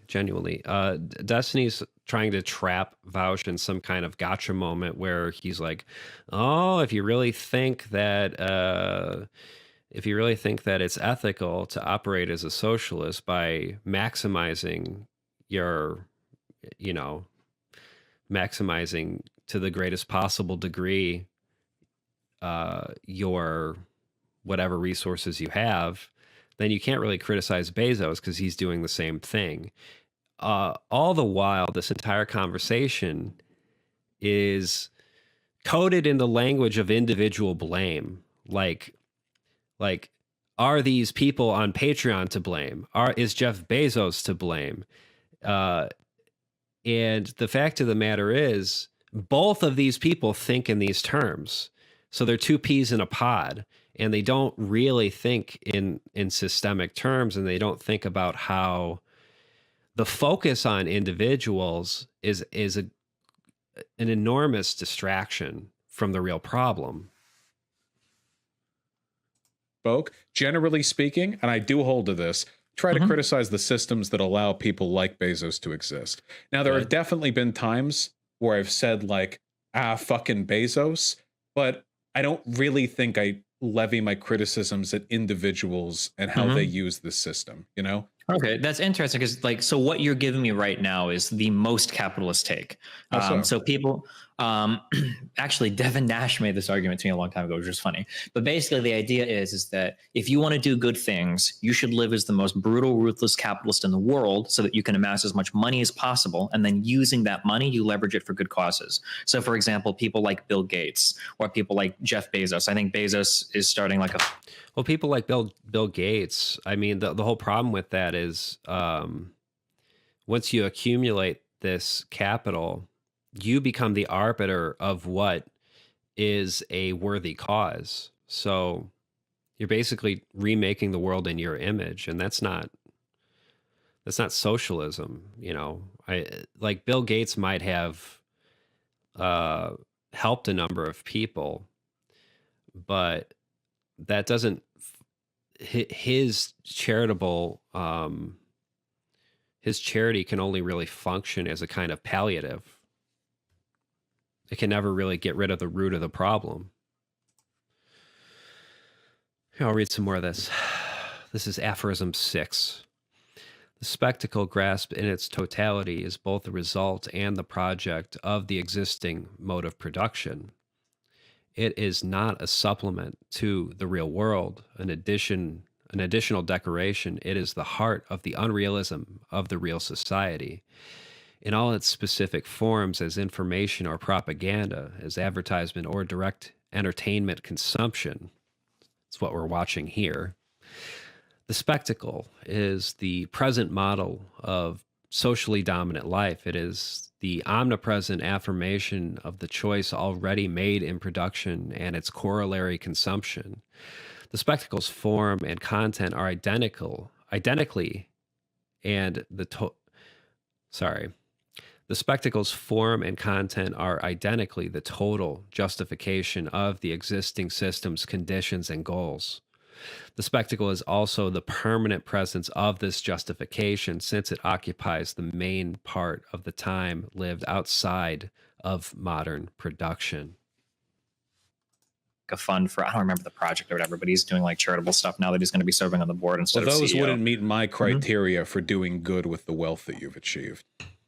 Destiny's trying to trap Vaush in some kind of gotcha moment where he's like, "Oh, if you really think that it's ethical to operate as a socialist by maximizing your, maximizing to the greatest possible degree your whatever resources you have, then you can't really criticize Bezos because he's doing the same thing." All the while, this entire conversation is coded in the language of individual blame. Like, are these people on Patreon to blame? Is Jeff Bezos to blame? And the fact of the matter is, both of these people think in these terms. So they're two peas in a pod, and they don't really think in systemic terms, and they don't think about how the focus on individuals is an enormous distraction from the real problem. Generally speaking, and I do hold to this, try to criticize the systems that allow people like Bezos to exist. Now, there have definitely been times where I've said, like, fucking Bezos, but I don't really think I levy my criticisms at individuals and how they use the system, you know? Okay, that's interesting because, like, so what you're giving me right now is the most capitalist take. So people, actually, Devin Nash made this argument to me a long time ago, which was funny. But basically, the idea is that if you want to do good things, you should live as the most brutal, ruthless capitalist in the world, so that you can amass as much money as possible, and then using that money, you leverage it for good causes. So, for example, people like Bill Gates or people like Jeff Bezos. I think Bezos is starting like a. Well, people like Bill Gates, I mean, the whole problem with that is once you accumulate this capital, you become the arbiter of what is a worthy cause. So you're basically remaking the world in your image, and that's not socialism, you know. Like Bill Gates might have helped a number of people, but that doesn't his charitable his charity can only really function as a kind of palliative. It can never really get rid of the root of the problem. Here, I'll read some more of this. This is aphorism 6. The spectacle grasped in its totality is both the result and the project of the existing mode of production. It is not a supplement to the real world, an additional decoration. It is the heart of the unrealism of the real society. In all its specific forms, as information or propaganda, as advertisement or direct entertainment consumption. It's what we're watching here. The spectacle is the present model of socially dominant life. It is the omnipresent affirmation of the choice already made in production and its corollary consumption. The spectacle's form and content are identically, and the spectacle's form and content are identically the total justification of the existing system's conditions and goals. The spectacle is also the permanent presence of this justification, since it occupies the main part of the time lived outside of modern production. like a fund for, I don't remember the project or whatever, but he's doing like charitable stuff now that he's going to be serving on the board instead Well, of those CEO. wouldn't meet my criteria for doing good with the wealth that you've achieved.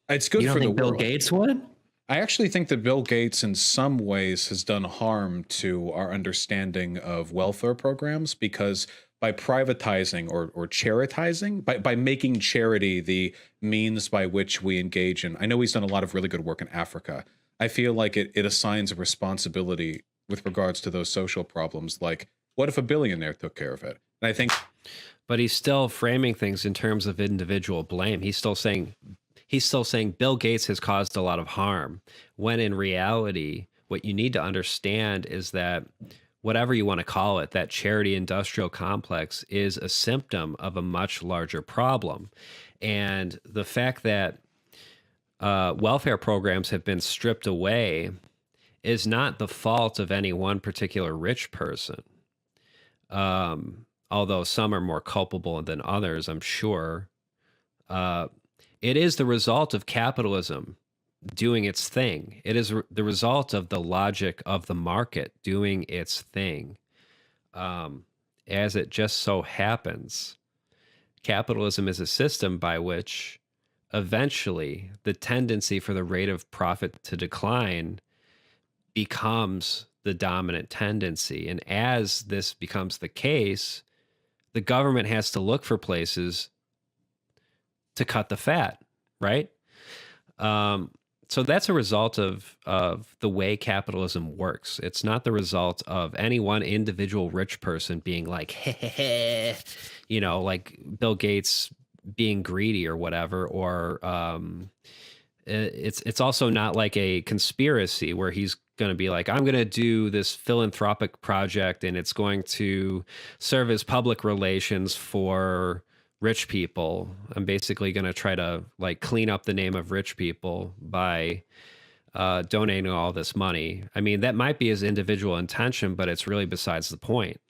It's good You don't for the think Bill world. Gates would? I actually think that Bill Gates, in some ways, has done harm to our understanding of welfare programs, because by privatizing or charitizing, by making charity the means by which we engage in, I know he's done a lot of really good work in Africa. I feel like it assigns a responsibility with regards to those social problems. Like, what if a billionaire took care of it? And I think, But he's still framing things in terms of individual blame. He's still saying Bill Gates has caused a lot of harm, when in reality, what you need to understand is that whatever you want to call it, that charity industrial complex is a symptom of a much larger problem. And the fact that welfare programs have been stripped away is not the fault of any one particular rich person. Although some are more culpable than others, I'm sure. It is the result of capitalism doing its thing. It is the result of the logic of the market doing its thing. As it just so happens, capitalism is a system by which eventually the tendency for the rate of profit to decline becomes the dominant tendency. And as this becomes the case, the government has to look for places to cut the fat, right? So that's a result of the way capitalism works. It's not the result of any one individual rich person being like, hey, you know, like Bill Gates being greedy or whatever, or it's also not like a conspiracy where he's going to be like, I'm going to do this philanthropic project and it's going to serve as public relations for rich people. I'm basically going to try to like clean up the name of rich people by donating all this money. I mean, that might be his individual intention, but it's really besides the point.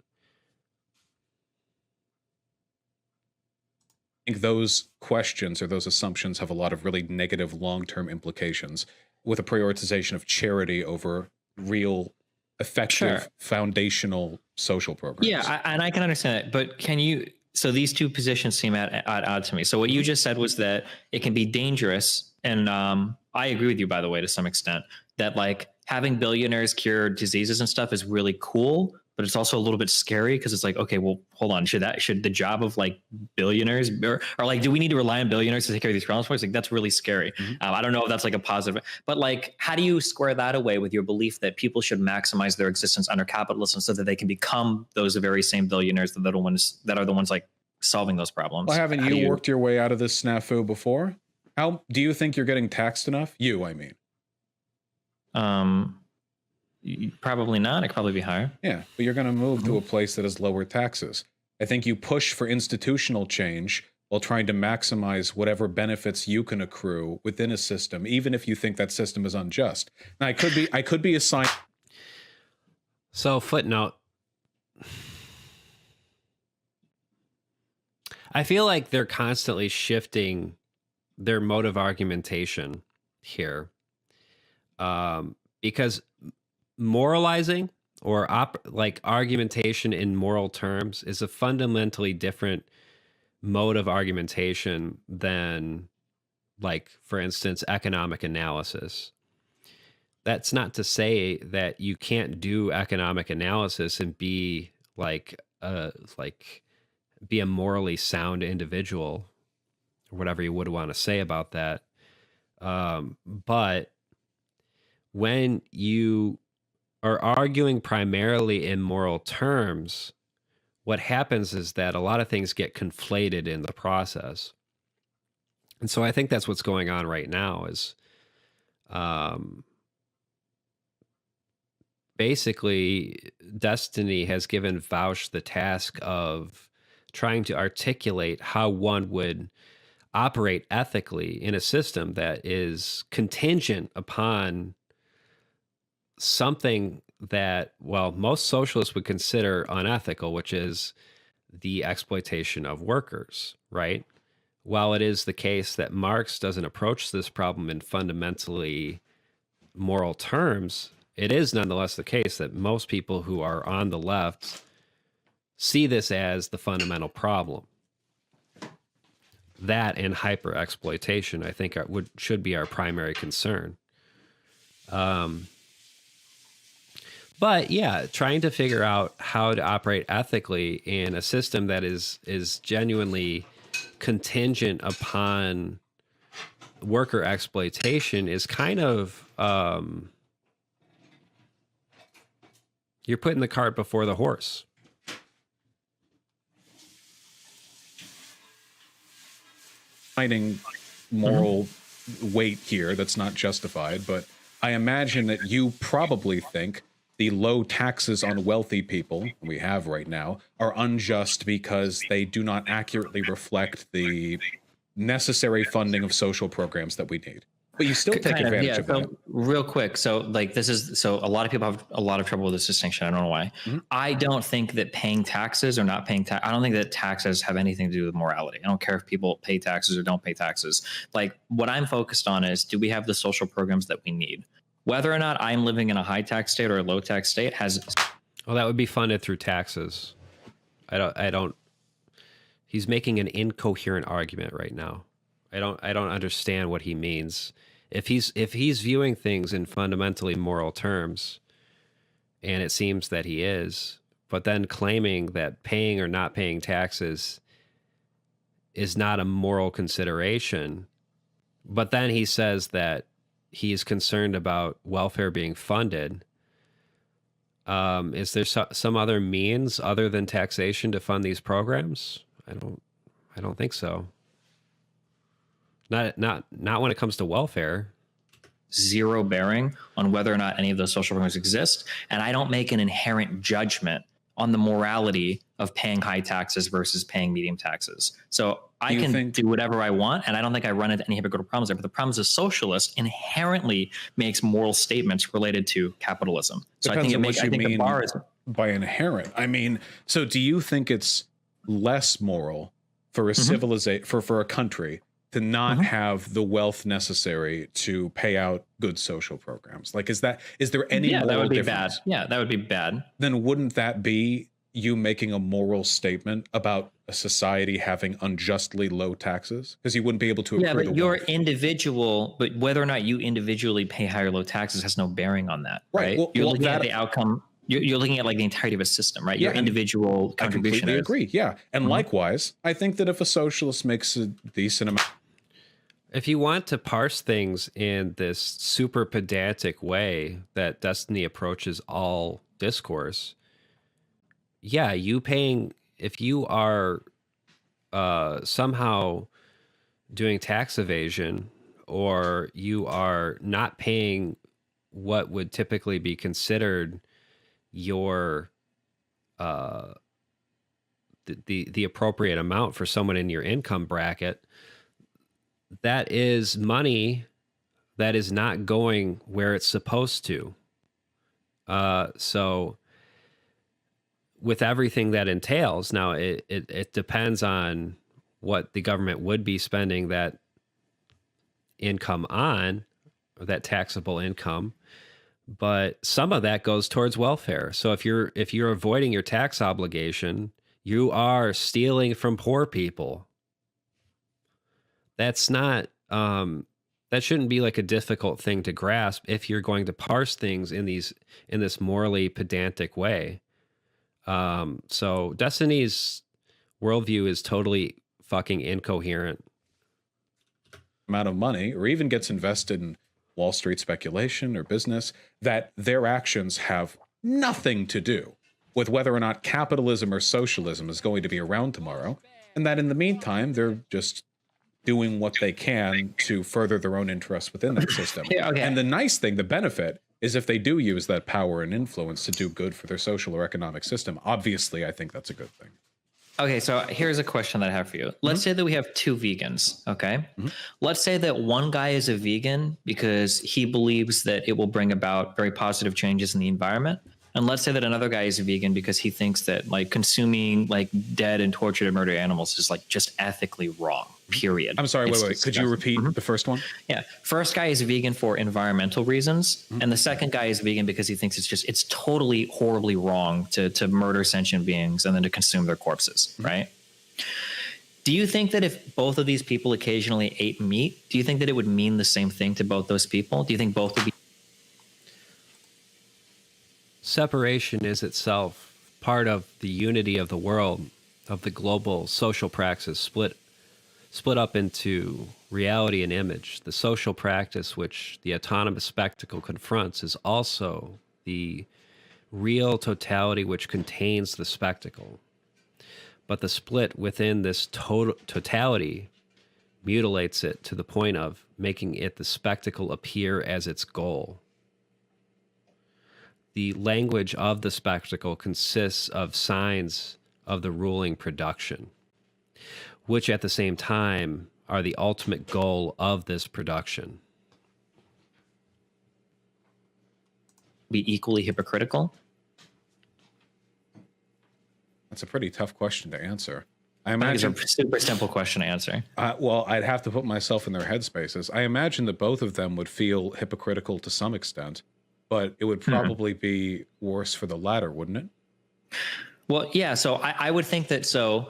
I think those questions or those assumptions have a lot of really negative long-term implications, with a prioritization of charity over real effective foundational social programs. Yeah, and I can understand that, but can you? So these two positions seem at odd to me. So what you just said was that it can be dangerous, and I agree with you, by the way, to some extent, that like having billionaires cure diseases and stuff is really cool, but it's also a little bit scary because it's like, okay, well, hold on, should the job of like billionaires or like, do we need to rely on billionaires to take care of these problems for us? Like, that's really scary. I don't know if that's like a positive, but like, how do you square that away with your belief that people should maximize their existence under capitalism so that they can become those very same billionaires that are the ones like solving those problems? Well, haven't you worked your way out of this snafu before? How do you think you're getting taxed enough? I mean. Probably not. It could probably be higher. Yeah, but you're going to move to a place that has lower taxes. I think you push for institutional change while trying to maximize whatever benefits you can accrue within a system, even if you think that system is unjust. Now, I could be assigned. So footnote. I feel like they're constantly shifting their mode of argumentation here, because moralizing or like argumentation in moral terms is a fundamentally different mode of argumentation than, like, for instance, economic analysis. That's not to say that you can't do economic analysis and be be a morally sound individual, or whatever you would want to say about that. But when you are arguing primarily in moral terms, what happens is that a lot of things get conflated in the process. And so I think that's what's going on right now is basically Destiny has given Vaush the task of trying to articulate how one would operate ethically in a system that is contingent upon something that, well, most socialists would consider unethical, which is the exploitation of workers, right? While it is the case that Marx doesn't approach this problem in fundamentally moral terms, it is nonetheless the case that most people who are on the left see this as the fundamental problem. That and hyper exploitation, I think, should be our primary concern. But yeah, trying to figure out how to operate ethically in a system that is genuinely contingent upon worker exploitation is kind of you're putting the cart before the horse. Finding moral weight here that's not justified, but I imagine that you probably think the low taxes on wealthy people we have right now are unjust because they do not accurately reflect the necessary funding of social programs that we need. But you still take advantage of that. Real quick, so like so a lot of people have a lot of trouble with this distinction. I don't know why. I don't think that paying taxes or not paying tax, I don't think that taxes have anything to do with morality. I don't care if people pay taxes or don't pay taxes. Like, what I'm focused on is, do we have the social programs that we need? Whether or not I'm living in a high tax state or a low tax state has. Well, that would be funded through taxes. I don't. He's making an incoherent argument right now. I don't understand what he means. If he's viewing things in fundamentally moral terms, and it seems that he is, but then claiming that paying or not paying taxes is not a moral consideration, but then he says that he is concerned about welfare being funded. Is there some other means other than taxation to fund these programs? I don't think so. Not when it comes to welfare. Zero bearing on whether or not any of those social programs exist, and I don't make an inherent judgment on the morality of paying high taxes versus paying medium taxes. So I can do whatever I want, and I don't think I run into any hypocritical problems there. But the problem is, a socialist inherently makes moral statements related to capitalism. So I think the bar is by inherent. I mean, so do you think it's less moral for a civilization for a country to not have the wealth necessary to pay out good social programs? Like, is there any moral that would be difference? bad. Yeah, that would be bad. Then wouldn't that be you making a moral statement about a society having unjustly low taxes? Because you wouldn't be able to accrue but you're individual, but whether or not you individually pay high or low taxes has no bearing on that, right? You're looking at the outcome. You're looking at like the entirety of a system, right? Your individual contribution. I completely agree. Yeah. And likewise, I think that if a socialist makes a decent amount. If you want to parse things in this super pedantic way that Destiny approaches all discourse, yeah, if you are somehow doing tax evasion, or you are not paying what would typically be considered your the appropriate amount for someone in your income bracket, that is money that is not going where it's supposed to. So with everything that entails, now it depends on what the government would be spending that income on, or that taxable income. But some of that goes towards welfare. So if you're avoiding your tax obligation, you are stealing from poor people. That's not that shouldn't be like a difficult thing to grasp if you're going to parse things in this morally pedantic way. So Destiny's worldview is totally fucking incoherent. Amount of money, or even gets invested in Wall Street speculation or business, that their actions have nothing to do with whether or not capitalism or socialism is going to be around tomorrow, and that in the meantime they're just doing what they can to further their own interests within that system. And the nice thing, the benefit, is if they do use that power and influence to do good for their social or economic system, obviously I think that's a good thing. Okay, so here's a question that I have for you. Let's say that we have two vegans, okay? Let's say that one guy is a vegan because he believes that it will bring about very positive changes in the environment, And let's say that another guy is vegan because he thinks that like consuming like dead and tortured and murdered animals is like just ethically wrong, period. I'm sorry, wait. Could you repeat the first one? Yeah. First guy is vegan for environmental reasons. And the second guy is vegan because he thinks it's totally horribly wrong to murder sentient beings and then to consume their corpses, right? Do you think that if both of these people occasionally ate meat, do you think that it would mean the same thing to both those people? Do you think both would be? Separation is itself part of the unity of the world, of the global social praxis, split up into reality and image. The social practice which the autonomous spectacle confronts is also the real totality which contains the spectacle. But the split within this totality mutilates it to the point of making it the spectacle appear as its goal. The language of the spectacle consists of signs of the ruling production, which at the same time are the ultimate goal of this production. Be equally hypocritical? That's a pretty tough question to answer. I I think imagine it's a super simple question to answer. well, I'd have to put myself in their headspaces. I imagine that both of them would feel hypocritical to some extent, but it would probably be worse for the latter, wouldn't it? Well, yeah. So I would think that so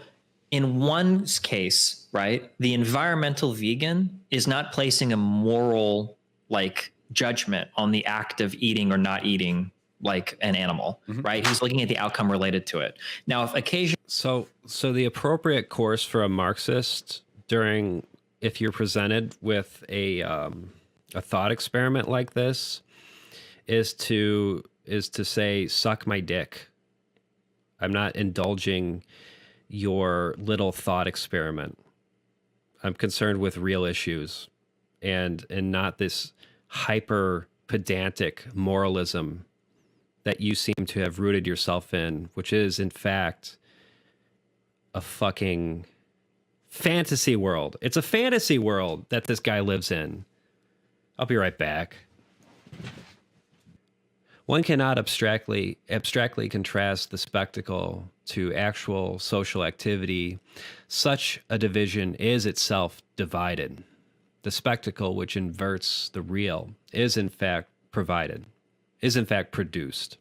in one case, right, the environmental vegan is not placing a moral like judgment on the act of eating or not eating like an animal, right? He's looking at the outcome related to it. Now, if occasionally, So the appropriate course for a Marxist if you're presented with a thought experiment like this is to say, suck my dick. I'm not indulging your little thought experiment. I'm concerned with real issues and not this hyper pedantic moralism that you seem to have rooted yourself in, which is in fact a fucking fantasy world. It's a fantasy world that this guy lives in. I'll be right back. One cannot abstractly contrast the spectacle to actual social activity. Such a division is itself divided. The spectacle which inverts the real is in fact produced.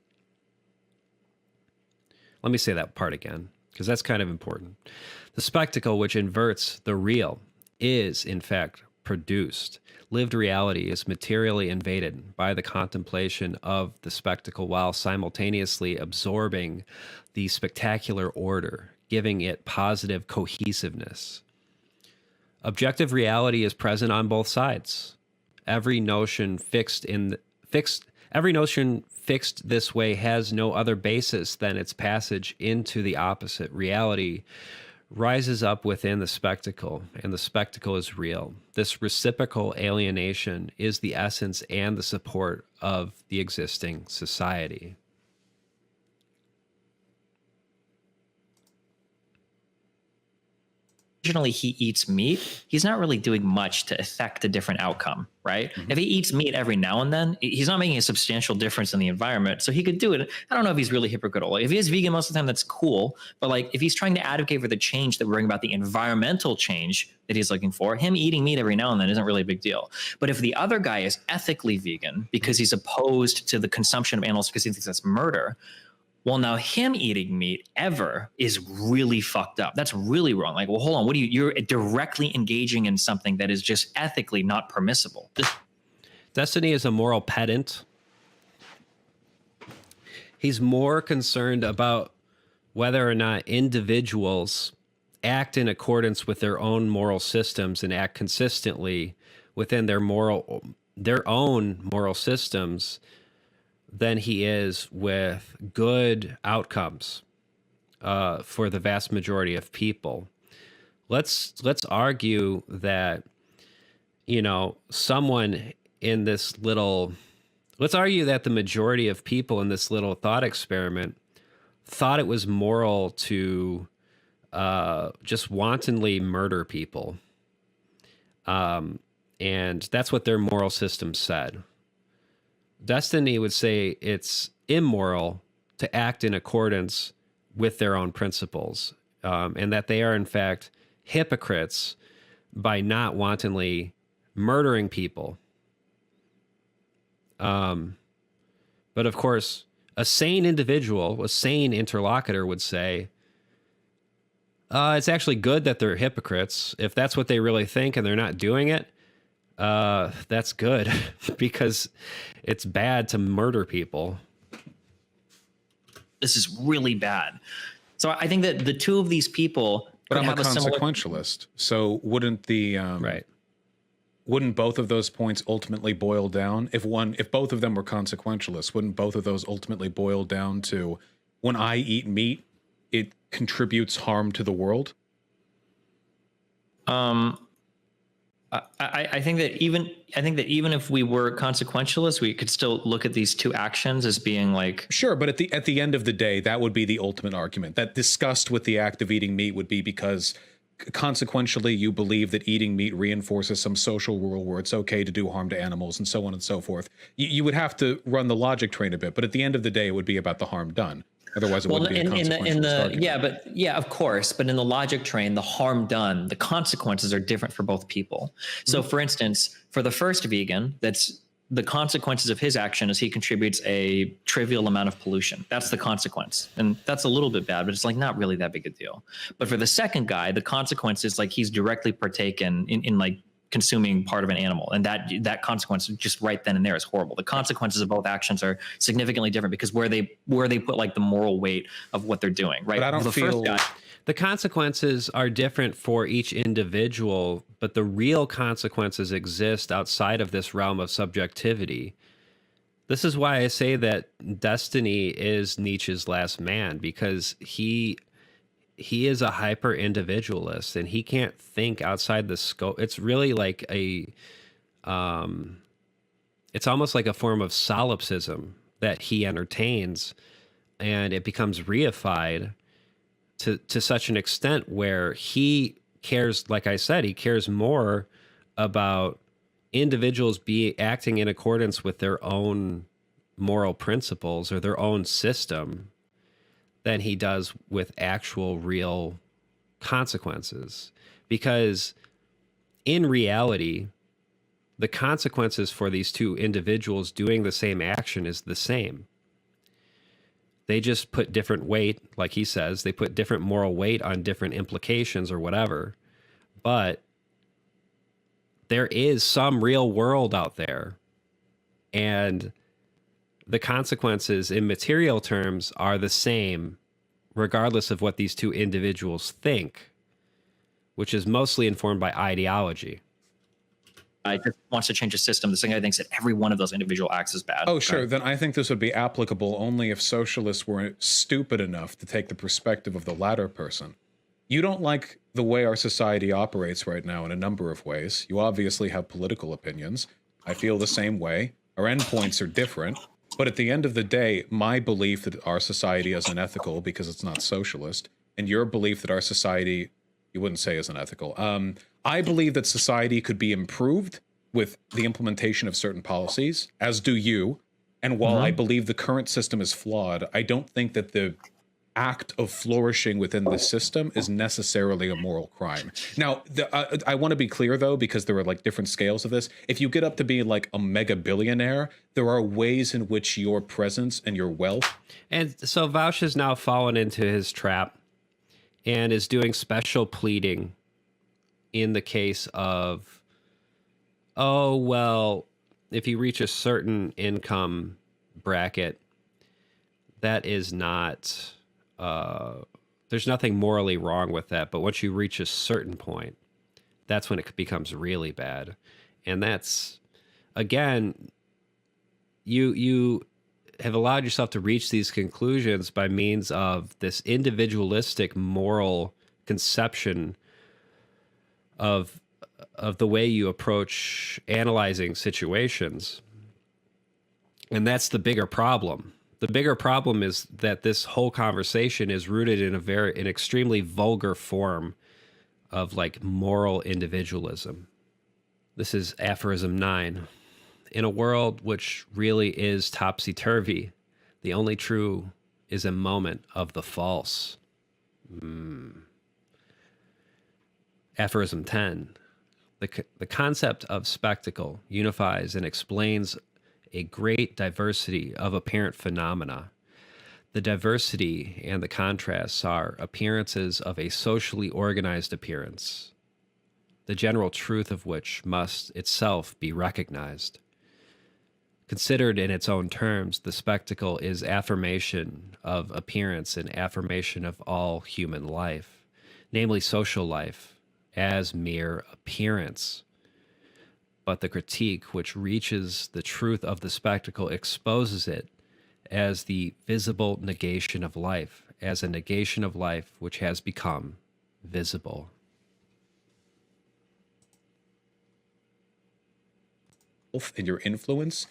Let me say that part again, because that's kind of important. The spectacle which inverts the real is in fact produced. Lived reality is materially invaded by the contemplation of the spectacle while simultaneously absorbing the spectacular order, giving it positive cohesiveness. Objective reality is present on both sides. Every notion fixed this way has no other basis than its passage into the opposite. Reality rises up within the spectacle, and the spectacle is real. This reciprocal alienation is the essence and the support of the existing society. he eats meat, he's not really doing much to affect a different outcome, right? If he eats meat every now and then, he's not making a substantial difference in the environment. So he could do it. I don't know if he's really hypocritical. If he is vegan most of the time, that's cool. But like if he's trying to advocate for the change that we're bringing about, the environmental change that he's looking for, him eating meat every now and then isn't really a big deal. But if the other guy is ethically vegan because he's opposed to the consumption of animals because he thinks that's murder, well, now him eating meat ever is really fucked up. That's really wrong. Like, well, hold on. You're directly engaging in something that is just ethically not permissible. Destiny is a moral pedant. He's more concerned about whether or not individuals act in accordance with their own moral systems and act consistently within their own moral systems than he is with good outcomes for the vast majority of people. Let's argue that, someone in this little, let's argue that the majority of people in this little thought experiment thought it was moral to just wantonly murder people. And that's what their moral system said. Destiny would say it's immoral to act in accordance with their own principles, and that they are in fact hypocrites by not wantonly murdering people. But of course, a sane individual, a sane interlocutor would say, it's actually good that they're hypocrites. If that's what they really think and they're not doing it, that's good because it's bad to murder people. This is really bad. So I think that the two of these people, but I'm a have a similar... consequentialist. So wouldn't the Right. Wouldn't both of those points ultimately boil down, if both of them were consequentialists, wouldn't both of those ultimately boil down to, when I eat meat, it contributes harm to the world? I think that even if we were consequentialists, we could still look at these two actions as being like... Sure, but at the end of the day, that would be the ultimate argument. That disgust with the act of eating meat would be because consequentially you believe that eating meat reinforces some social rule where it's okay to do harm to animals and so on and so forth. You would have to run the logic train a bit, but at the end of the day, it would be about the harm done. Otherwise, it wouldn't be a consequentialist argument. Yeah, of course. But in the logic train, the harm done, the consequences are different for both people. So, for instance, for the first vegan, that's the consequences of his action is he contributes a trivial amount of pollution. That's the consequence. And that's a little bit bad, but it's like not really that big a deal. But for the second guy, the consequence is like he's directly partaken in like consuming part of an animal. And that consequence just right then and there is horrible. The consequences of both actions are significantly different because where they put like the moral weight of what they're doing, right? But I don't feel... The consequences are different for each individual, but the real consequences exist outside of this realm of subjectivity. This is why I say that Destiny is Nietzsche's last man, because he is a hyper individualist and he can't think outside the scope. It's really like it's almost like a form of solipsism that he entertains, and it becomes reified to such an extent where he cares, like I said, he cares more about individuals acting in accordance with their own moral principles or their own system than he does with actual real consequences. Because in reality, the consequences for these two individuals doing the same action is the same. They just put different weight, like he says, they put different moral weight on different implications or whatever. But there is some real world out there. And the consequences in material terms are the same, regardless of what these two individuals think, which is mostly informed by ideology. I just wants to change the system. The second guy thinks that every one of those individual acts is bad. Oh, sure. Right? Then I think this would be applicable only if socialists were stupid enough to take the perspective of the latter person. You don't like the way our society operates right now in a number of ways. You obviously have political opinions. I feel the same way. Our endpoints are different. But at the end of the day, my belief that our society is unethical because it's not socialist, and your belief that our society, you wouldn't say is unethical. I believe that society could be improved with the implementation of certain policies, as do you. And while I believe the current system is flawed, I don't think that the act of flourishing within the system is necessarily a moral crime. Now, I want to be clear, though, because there are like different scales of this. If you get up to being like a mega billionaire, there are ways in which your presence and your wealth... And so Vaush has now fallen into his trap and is doing special pleading in the case of, oh, well, if you reach a certain income bracket, that is not, there's nothing morally wrong with that. But once you reach a certain point, that's when it becomes really bad. And that's, again, you have allowed yourself to reach these conclusions by means of this individualistic moral conception of the way you approach analyzing situations. And that's the bigger problem. The bigger problem is that this whole conversation is rooted in an extremely vulgar form of like moral individualism. This is aphorism 9. In a world which really is topsy-turvy, the only true is a moment of the false. Aphorism 10. The concept of spectacle unifies and explains a great diversity of apparent phenomena. The diversity and the contrasts are appearances of a socially organized appearance, the general truth of which must itself be recognized. Considered in its own terms, the spectacle is affirmation of appearance and affirmation of all human life, namely social life, as mere appearance. But the critique which reaches the truth of the spectacle exposes it as the visible negation of life, as a negation of life which has become visible. And your influence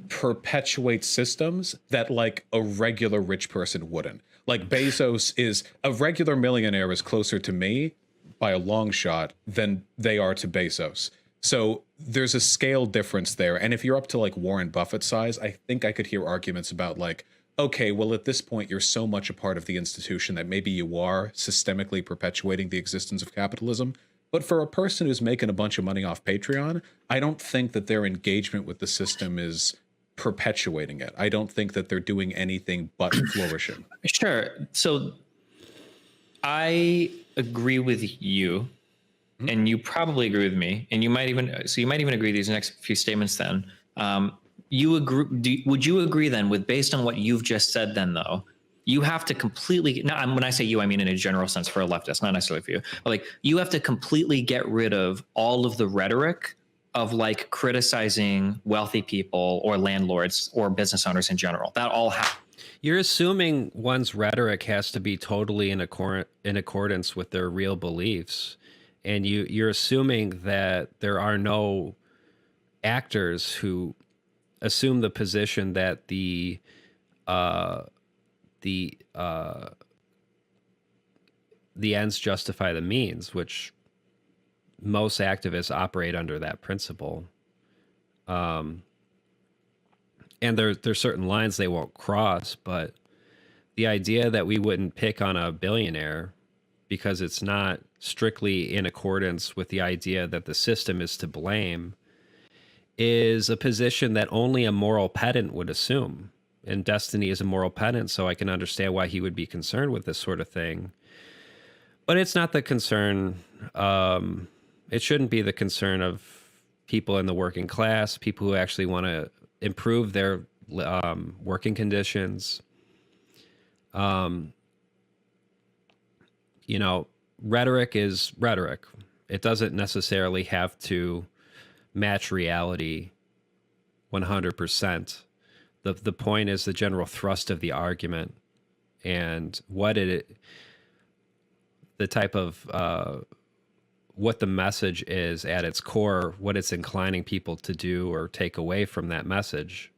perpetuates systems that like a regular rich person wouldn't. Like Bezos is a regular millionaire is closer to me by a long shot than they are to Bezos. So there's a scale difference there. And if you're up to like Warren Buffett size, I think I could hear arguments about like, okay, well, at this point, you're so much a part of the institution that maybe you are systemically perpetuating the existence of capitalism. But for a person who's making a bunch of money off Patreon, I don't think that their engagement with the system is perpetuating it. I don't think that they're doing anything but flourishing. Sure. So I agree with you, and you probably agree with me, and you might even agree these next few statements. Then, you agree? Would you agree then with based on what you've just said? Then, though, you have to completely. Now, when I say you, I mean in a general sense for a leftist, not necessarily for you. But like, you have to completely get rid of all of the rhetoric of like criticizing wealthy people or landlords or business owners in general. That all You're assuming one's rhetoric has to be totally in accordance with their real beliefs. And you're assuming that there are no actors who assume the position that the ends justify the means, which most activists operate under that principle. And there's certain lines they won't cross, but the idea that we wouldn't pick on a billionaire because it's not strictly in accordance with the idea that the system is to blame is a position that only a moral pedant would assume. And Destiny is a moral pedant, so I can understand why he would be concerned with this sort of thing. But it's not the concern. It shouldn't be the concern of people in the working class, people who actually want to improve their working conditions. Rhetoric is rhetoric. It doesn't necessarily have to match reality 100%. The point is the general thrust of the argument and what the type of what the message is at its core, what it's inclining people to do or take away from that message.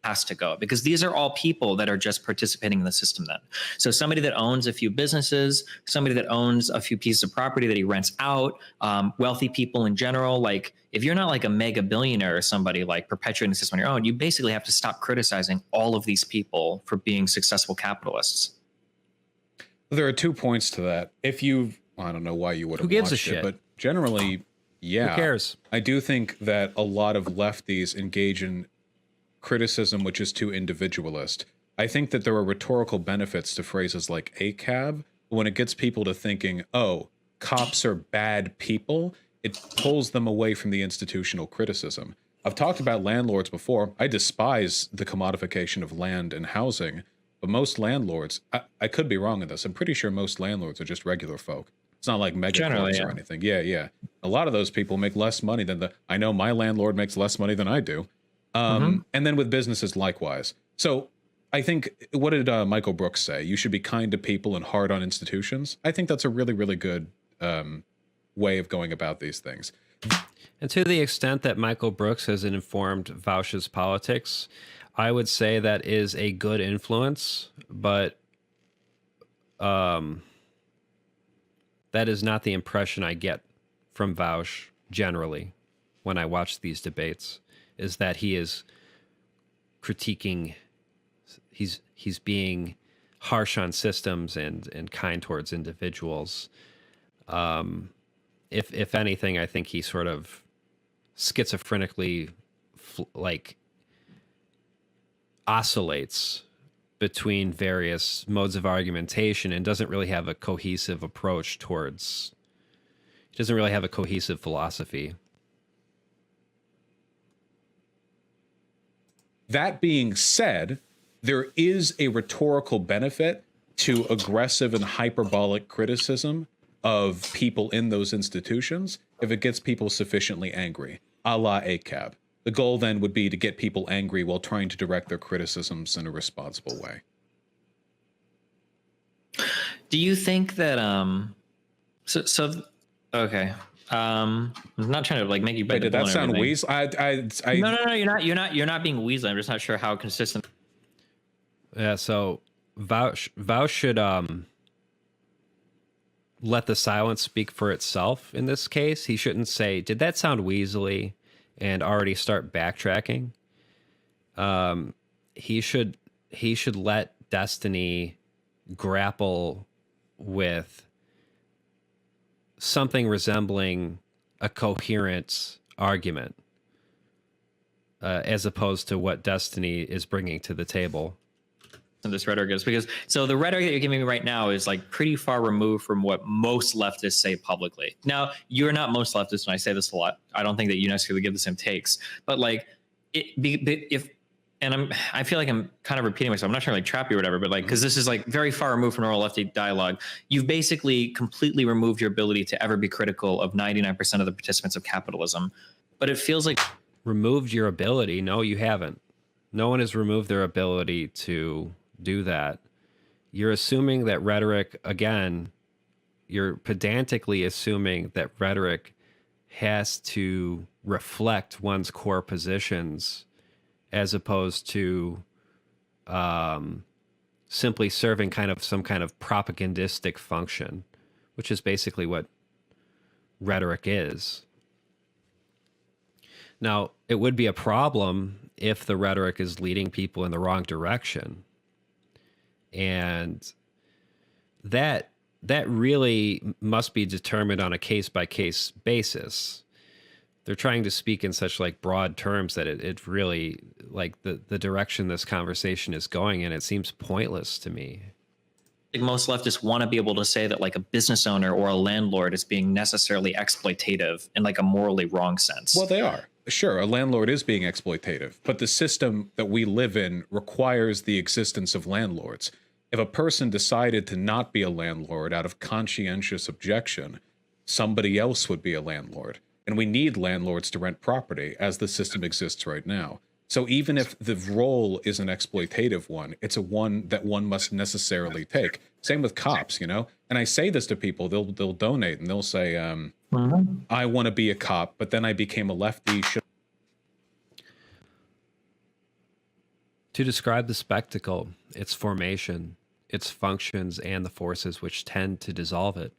Has to go, because these are all people that are just participating in the system then. So somebody that owns a few businesses, somebody that owns a few pieces of property that he rents out, wealthy people in general, like if you're not like a mega billionaire or somebody like perpetuating the system on your own, you basically have to stop criticizing all of these people for being successful capitalists. There are 2 points to that. I don't know why you would have Who gives a watched shit? it, but generally, yeah. Who cares? I do think that a lot of lefties engage in criticism which is too individualist. I think that there are rhetorical benefits to phrases like ACAB. When it gets people to thinking, oh, cops are bad people, it pulls them away from the institutional criticism. I've talked about landlords before. I despise the commodification of land and housing, but most landlords, I could be wrong in this, I'm pretty sure most landlords are just regular folk. It's not like megacorps or anything. Yeah. A lot of those people make less money than I know my landlord makes less money than I do. And then with businesses likewise. So I think, what did Michael Brooks say? You should be kind to people and hard on institutions. I think that's a really, really good way of going about these things. And to the extent that Michael Brooks has informed Vaush's politics, I would say that is a good influence, but that is not the impression I get from Vaush generally when I watch these debates, is that he is critiquing he's being harsh on systems and kind towards individuals. If anything, I think he sort of schizophrenically like oscillates between various modes of argumentation and doesn't really have a cohesive approach towards. He doesn't really have a cohesive philosophy. That being said, there is a rhetorical benefit to aggressive and hyperbolic criticism of people in those institutions if it gets people sufficiently angry, a la ACAB. The goal then would be to get people angry while trying to direct their criticisms in a responsible way. Do you think that okay. I'm not trying to like make you bite Wait, the did that bullet and sound everything. weasel? No, you're not being weasel. I'm just not sure how consistent. Yeah, so Vouch should let the silence speak for itself in this case. He shouldn't say, "Did that sound weaselly?" and already start backtracking. He should let Destiny grapple with something resembling a coherent argument, as opposed to what Destiny is bringing to the table. This rhetoric is because the rhetoric that you're giving me right now is like pretty far removed from what most leftists say publicly. Now, you're not most leftists, and I say this a lot. I don't think that you necessarily give the same takes, but like I feel like I'm kind of repeating myself. I'm not trying to like trap you or whatever, but like, because this is like very far removed from normal lefty dialogue. You've basically completely removed your ability to ever be critical of 99% of the participants of capitalism. But it feels like Removed your ability? No, you haven't. No one has removed their ability to do that. You're assuming that rhetoric, again, you're pedantically assuming that rhetoric has to reflect one's core positions as opposed to simply serving some kind of propagandistic function, which is basically what rhetoric is. Now, it would be a problem if the rhetoric is leading people in the wrong direction. And that really must be determined on a case-by-case basis. They're trying to speak in such like broad terms that it really, like the direction this conversation is going in, it seems pointless to me. Like most leftists want to be able to say that like a business owner or a landlord is being necessarily exploitative in like a morally wrong sense. Well, they are. Sure, a landlord is being exploitative, but the system that we live in requires the existence of landlords. If a person decided to not be a landlord out of conscientious objection, somebody else would be a landlord. And we need landlords to rent property as the system exists right now. So even if the role is an exploitative one, it's a one that one must necessarily take. Same with cops, you know? And I say this to people, they'll donate and they'll say, I want to be a cop, but then I became a lefty. To describe the spectacle, its formation, its functions, and the forces which tend to dissolve it,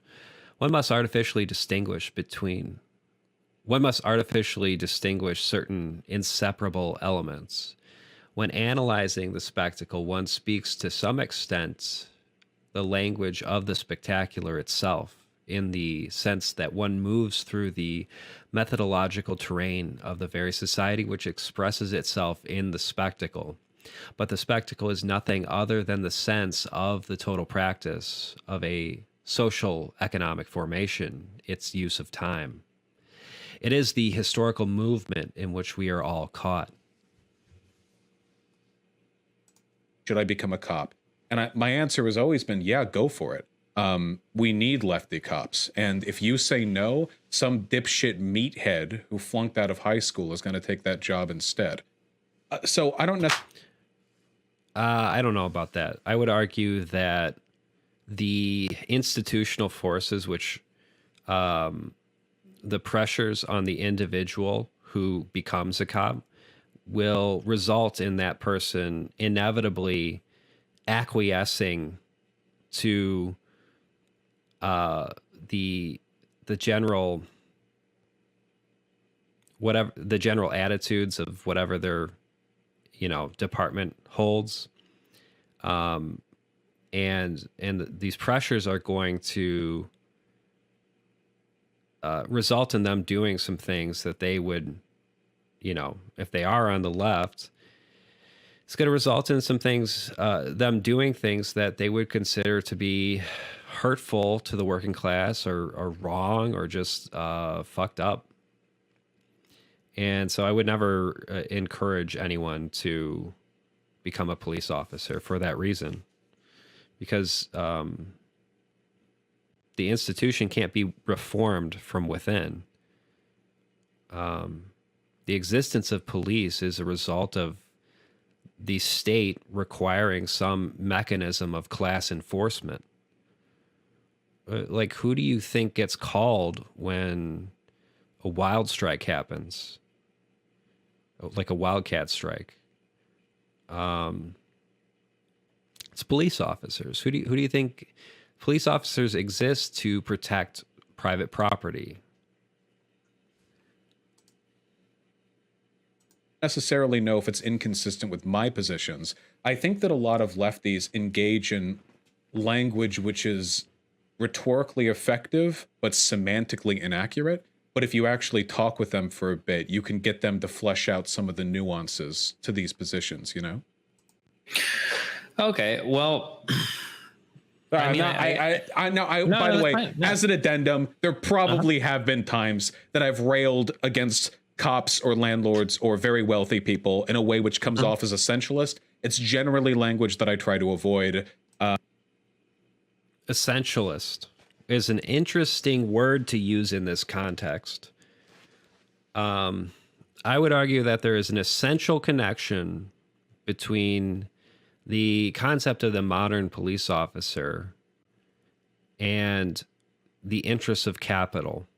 one must artificially distinguish certain inseparable elements. When analyzing the spectacle, one speaks to some extent the language of the spectacular itself, in the sense that one moves through the methodological terrain of the very society which expresses itself in the spectacle. But the spectacle is nothing other than the sense of the total practice of a social economic formation, its use of time. It is the historical movement in which we are all caught. Should I become a cop? And my answer has always been, yeah, go for it. We need lefty cops. And if you say no, some dipshit meathead who flunked out of high school is going to take that job instead. So I don't know. I don't know about that. I would argue that the institutional forces, which the pressures on the individual who becomes a cop, will result in that person inevitably acquiescing to the general attitudes of whatever their department holds, And these pressures are going to result in them doing some things that they would, if they are on the left, it's going to result in some things, them doing things that they would consider to be hurtful to the working class, or wrong, or just fucked up. And so I would never encourage anyone to become a police officer for that reason, because the institution can't be reformed from within. The existence of police is a result of the state requiring some mechanism of class enforcement. Like, who do you think gets called when a wild strike happens? Like a wildcat strike. It's police officers. Who do you think? Police officers exist to protect private property. Necessarily know if it's inconsistent with my positions. I think that a lot of lefties engage in language which is rhetorically effective but semantically inaccurate. But if you actually talk with them for a bit, you can get them to flesh out some of the nuances to these positions, Okay, well, by the way, fine. No. as an addendum, there probably have been times that I've railed against cops or landlords or very wealthy people in a way which comes off as essentialist. It's generally language that I try to avoid. Essentialist is an interesting word to use in this context. I would argue that there is an essential connection between the concept of the modern police officer and the interests of capital.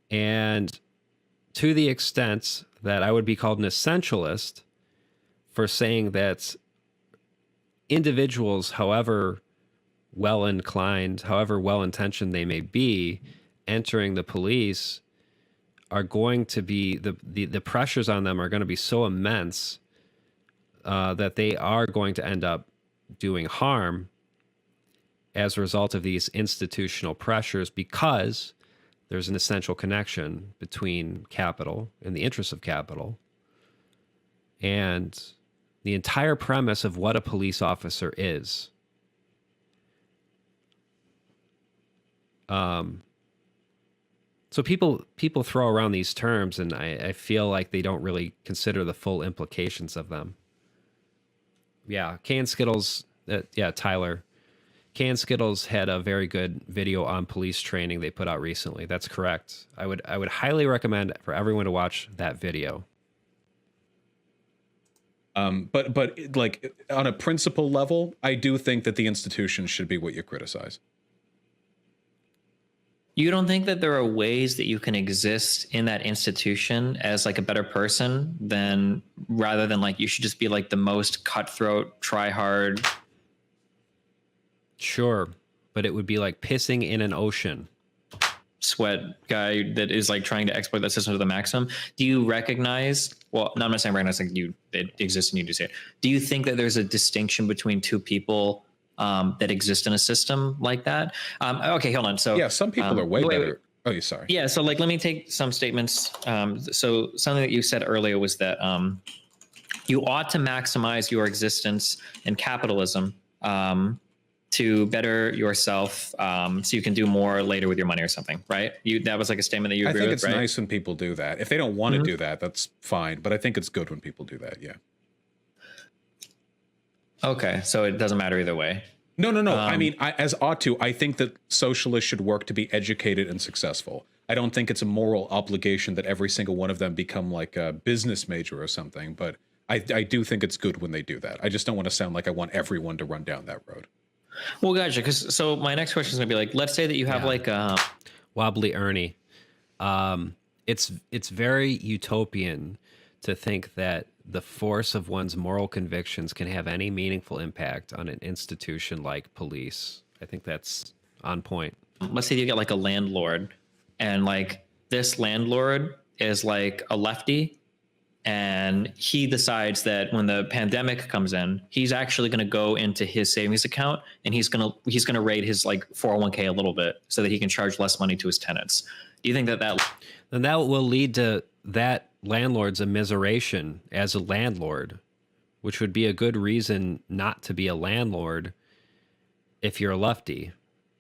And to the extent that I would be called an essentialist for saying that individuals, however well-inclined, however well-intentioned they may be, entering the police are going to be, the pressures on them are going to be so immense that they are going to end up doing harm as a result of these institutional pressures, because there's an essential connection between capital and the interests of capital and the entire premise of what a police officer is. So people throw around these terms, and I feel like they don't really consider the full implications of them. Yeah, Kay and Skittles. Tyler. Kay and Skittles had a very good video on police training they put out recently. That's correct. I would highly recommend for everyone to watch that video. But like on a principle level, I do think that the institution should be what you criticize. You don't think that there are ways that you can exist in that institution as like a better person rather than like you should just be like the most cutthroat, try hard? Sure, but it would be like pissing in an ocean. Sweat guy that is like trying to exploit that system to the maximum. Do you recognize? Well, no, I'm not saying recognize, like it exists and you do say it. Do you think that there's a distinction between two people that exist in a system like that? Okay, hold on. So yeah, some people are way better. Oh, you sorry. Yeah, so like let me take some statements. So something that you said earlier was that you ought to maximize your existence in capitalism to better yourself, so you can do more later with your money or something, right? That was like a statement that you agree with, right? I think it's nice when people do that. If they don't want to do that, that's fine. But I think it's good when people do that. Yeah. Okay, so it doesn't matter either way. No. I mean, as ought to, I think that socialists should work to be educated and successful. I don't think it's a moral obligation that every single one of them become like a business major or something. But I do think it's good when they do that. I just don't want to sound like I want everyone to run down that road. Well, gotcha. Because so my next question is gonna be like, let's say that you have like Wobbly Ernie. It's very utopian to think that the force of one's moral convictions can have any meaningful impact on an institution like police. I think that's on point. Let's say you get like a landlord, and like this landlord is like a lefty, and he decides that when the pandemic comes in, he's actually going to go into his savings account and he's going to raid his like 401k a little bit so that he can charge less money to his tenants. Do you think that then that will lead to that landlord's immiseration as a landlord, which would be a good reason not to be a landlord if you're a lefty,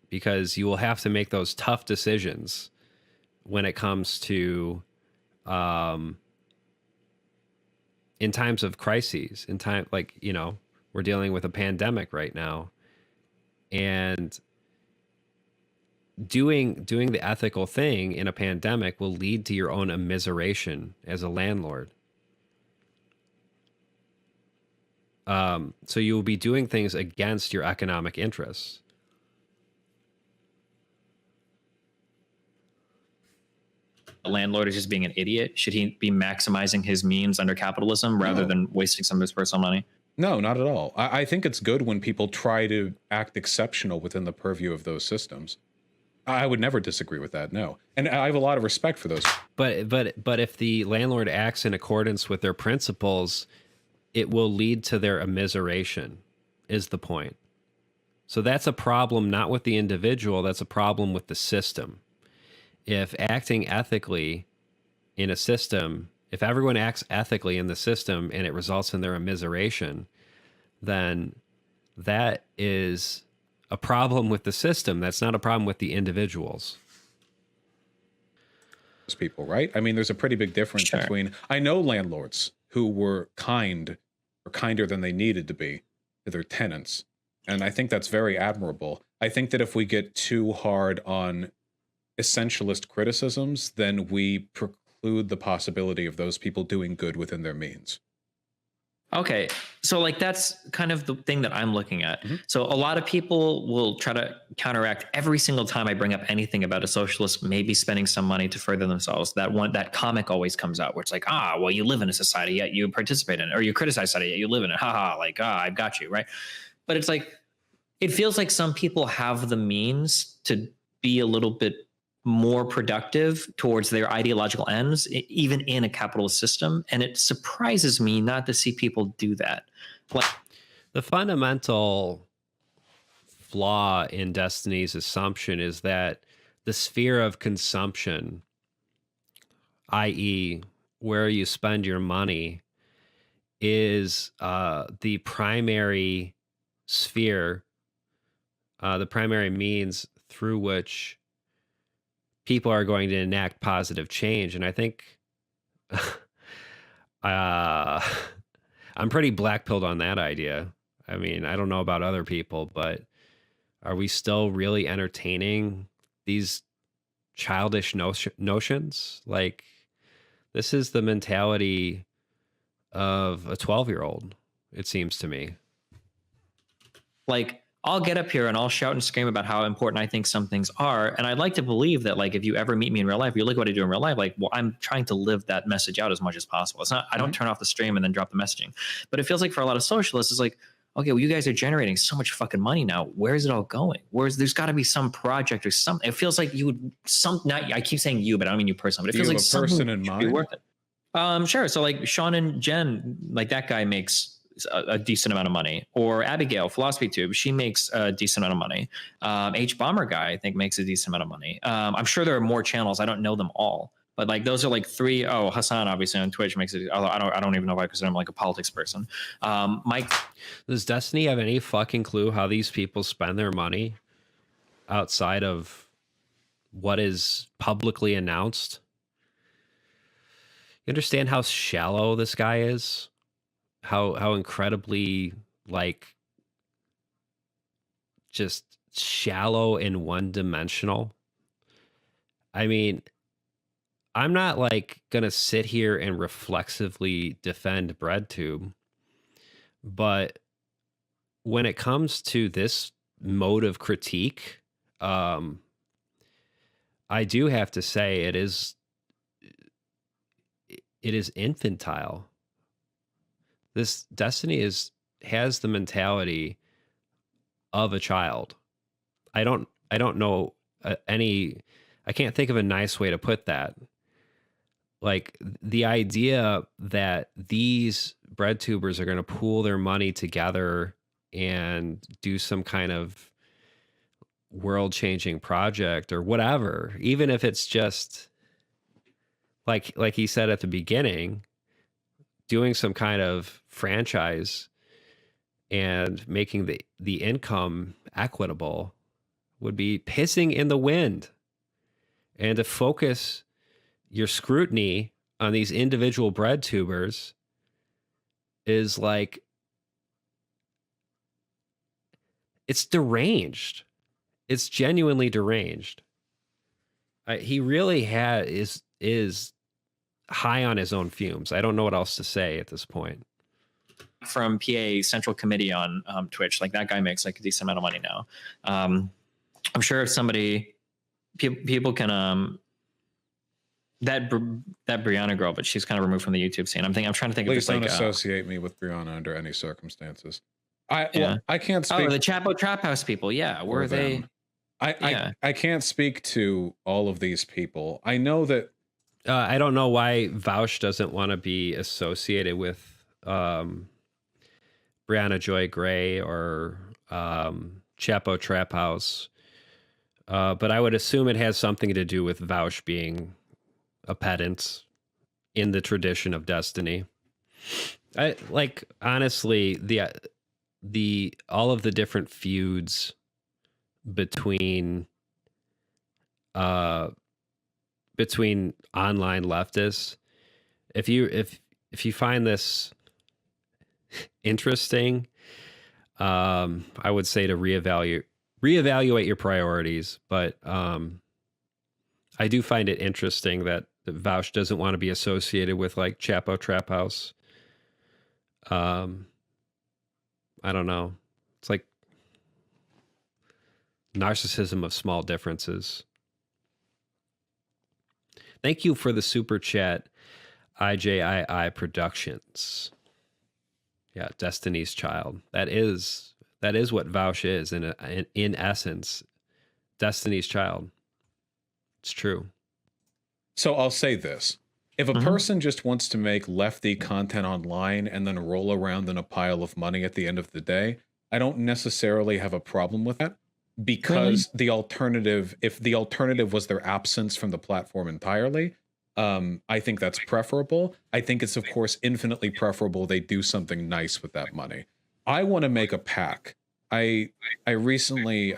because you will have to make those tough decisions when it comes to in times of crises, in time, like, you know, we're dealing with a pandemic right now, and doing the ethical thing in a pandemic will lead to your own immiseration as a landlord. So you will be doing things against your economic interests. a landlord is just being an idiot? Should he be maximizing his means under capitalism rather than wasting some of his personal money? No, not at all. I think it's good when people try to act exceptional within the purview of those systems. I would never disagree with that. No, and I have a lot of respect for those. But if the landlord acts in accordance with their principles, it will lead to their immiseration, is the point. So that's a problem not with the individual, that's a problem with the system. If acting ethically in a system, if everyone acts ethically in the system and it results in their immiseration, then that is a problem with the system. That's not a problem with the individuals. People, right? I mean, there's a pretty big difference between, I know landlords who were kind or kinder than they needed to be to their tenants. And I think that's very admirable. I think that if we get too hard on essentialist criticisms, then we preclude the possibility of those people doing good within their means. Okay, so like that's kind of the thing that I'm looking at. Mm-hmm. So a lot of people will try to counteract every single time I bring up anything about a socialist maybe spending some money to further themselves. That comic always comes out where it's like, well, you live in a society yet you participate in it, or you criticize society yet you live in it. Haha, like, I've got you, right? But it's like, it feels like some people have the means to be a little bit more productive towards their ideological ends, even in a capitalist system. And it surprises me not to see people do that. Like, the fundamental flaw in Destiny's assumption is that the sphere of consumption, i.e., where you spend your money, is the primary sphere, the primary means through which people are going to enact positive change. And I think I'm pretty black-pilled on that idea. I mean, I don't know about other people, but are we still really entertaining these childish notions? Like, this is the mentality of a 12-year-old, it seems to me. Like, I'll get up here and I'll shout and scream about how important I think some things are. And I'd like to believe that, like, if you ever meet me in real life, you look at what I do in real life, like, well, I'm trying to live that message out as much as possible. It's not, I don't turn off the stream and then drop the messaging. But it feels like for a lot of socialists, it's like, okay, well, you guys are generating so much fucking money now. Where is it all going? There's got to be some project or something. It feels like you would, I keep saying you, but I don't mean you personally, but it feels like a person in mind? Be worth it. Sure. So like Sean and Jen, like that guy makes a decent amount of money, or Abigail, Philosophy Tube, she makes a decent amount of money. H Bomber guy, I think, makes a decent amount of money. I'm sure there are more channels. I don't know them all, but like those are like three. Oh, Hassan obviously on Twitch makes it. I don't even know if I consider him like a politics person. Mike, does Destiny have any fucking clue how these people spend their money outside of what is publicly announced? You understand how shallow this guy is? How incredibly, like, just shallow and one-dimensional. I mean, I'm not like gonna sit here and reflexively defend BreadTube, but when it comes to this mode of critique, I do have to say it is infantile. This Destiny has the mentality of a child. I don't know I can't think of a nice way to put that. like the idea that these bread tubers are going to pool their money together and do some kind of world changing project or whatever, even if it's just like he said at the beginning, doing some kind of franchise and making the income equitable would be pissing in the wind. And to focus your scrutiny on these individual bread tubers is like, it's deranged. It's genuinely deranged. He really is high on his own fumes. I don't know what else to say at this point. From PA Central Committee on Twitch, like that guy makes like a decent amount of money now. I'm sure if somebody, people can that Brianna girl, but she's kind of removed from the YouTube scene. I'm trying to think. Please of don't like, associate me with Brianna under any circumstances. I can't speak. Oh, the Chapo Trap House people. Yeah, were they? I can't speak to all of these people. I know that. I don't know why Vaush doesn't want to be associated with Brianna Joy Gray or Chapo Trap House. But I would assume it has something to do with Vaush being a pedant in the tradition of Destiny. I like, honestly, the all of the different feuds between online leftists. If you find this interesting, I would say to reevaluate your priorities. But I do find it interesting that Vaush doesn't want to be associated with like Chapo Trap House. I don't know. It's like narcissism of small differences. Thank you for the super chat, IJII Productions. Yeah, Destiny's Child. That is what Vaush is in essence. Destiny's Child. It's true. So I'll say this. If a person just wants to make lefty content online and then roll around in a pile of money at the end of the day, I don't necessarily have a problem with that, because the alternative, if the alternative was their absence from the platform entirely, I think that's preferable. I think it's, of course, infinitely preferable they do something nice with that money. I want to make a PAC. I recently,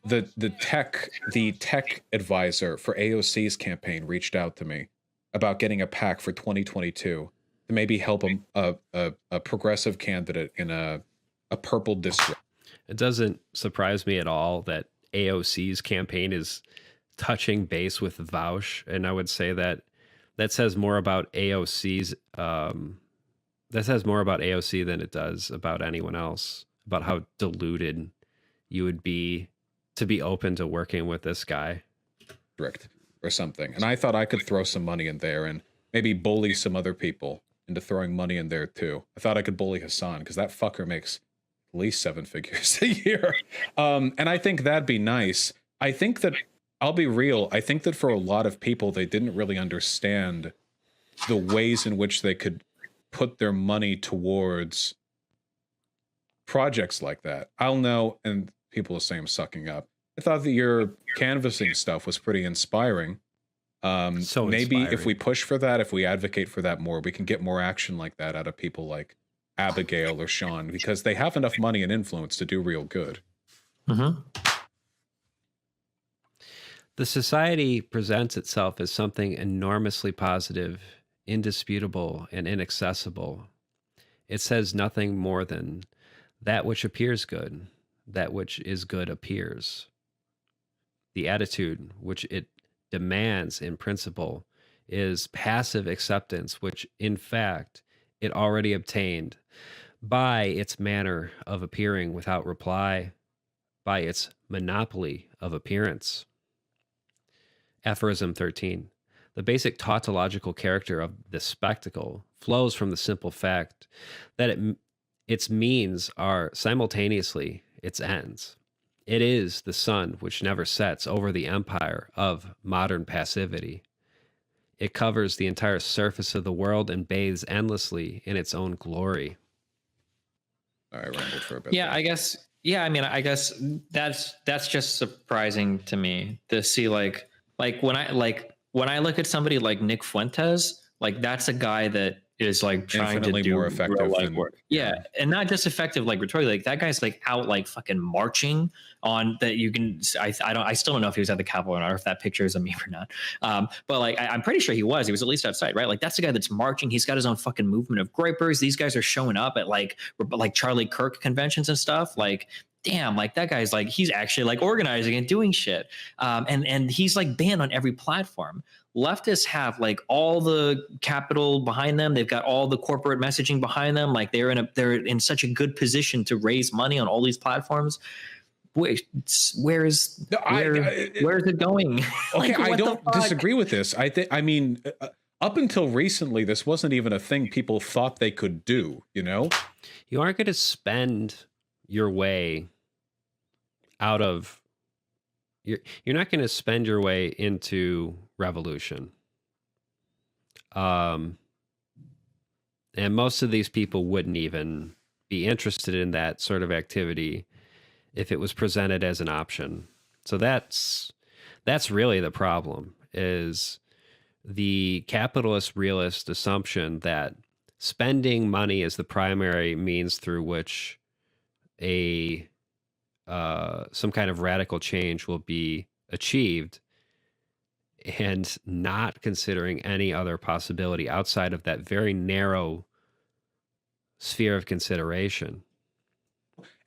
the tech advisor for AOC's campaign reached out to me about getting a PAC for 2022 to maybe help a progressive candidate in a purple district. It doesn't surprise me at all that AOC's campaign is touching base with Vaush, and I would say that says more about AOC's that says more about AOC than it does about anyone else, about how deluded you would be to be open to working with this guy. Or something. And I thought I could throw some money in there and maybe bully some other people into throwing money in there too. I thought I could bully Hassan because that fucker makes at least 7 figures a year. And I think that'd be nice. I think that, I'll be real, I think that for a lot of people, they didn't really understand the ways in which they could put their money towards projects like that. I'll know, and people will say I'm sucking up. I thought that your canvassing stuff was pretty inspiring. So maybe if we push for that, if we advocate for that more, we can get more action like that out of people like Abigail or Sean, because they have enough money and influence to do real good. The society presents itself as something enormously positive, indisputable, and inaccessible. It says nothing more than that which appears good, that which is good appears. The attitude which it demands in principle is passive acceptance, which in fact it already obtained by its manner of appearing without reply, by its monopoly of appearance. Aphorism 13. The basic tautological character of this spectacle flows from the simple fact that its means are simultaneously its ends. It is the sun which never sets over the empire of modern passivity. It covers the entire surface of the world and bathes endlessly in its own glory. I rambled for a bit. Yeah, there. I guess. Yeah, I mean, I guess that's just surprising to me to see when I look at somebody like Nick Fuentes, like that's a guy that is like trying Infinitely to do more effective real life than- work. yeah. Yeah, and not just effective like rhetorically. Like that guy's like out like fucking marching on that. You can I still don't know if he was at the Capitol or not, or if that picture is a meme or not. But like I'm pretty sure he was at least outside, right? Like that's the guy that's marching. He's got his own fucking movement of gripers. These guys are showing up at like Charlie Kirk conventions and stuff. Like damn, like that guy's like he's actually like organizing and doing shit. And he's like banned on every platform. Leftists have like all the capital behind them. They've got all the corporate messaging behind them. Like they're in such a good position to raise money on all these platforms. Where is it going? Okay, Like, I what the don't fuck? disagree with this. I mean, up until recently, this wasn't even a thing people thought they could do. You know, You aren't going to spend your way out of. You're not going to spend your way into revolution. And most of these people wouldn't even be interested in that sort of activity if it was presented as an option. So that's really the problem, is the capitalist realist assumption that spending money is the primary means through which some kind of radical change will be achieved, and not considering any other possibility outside of that very narrow sphere of consideration.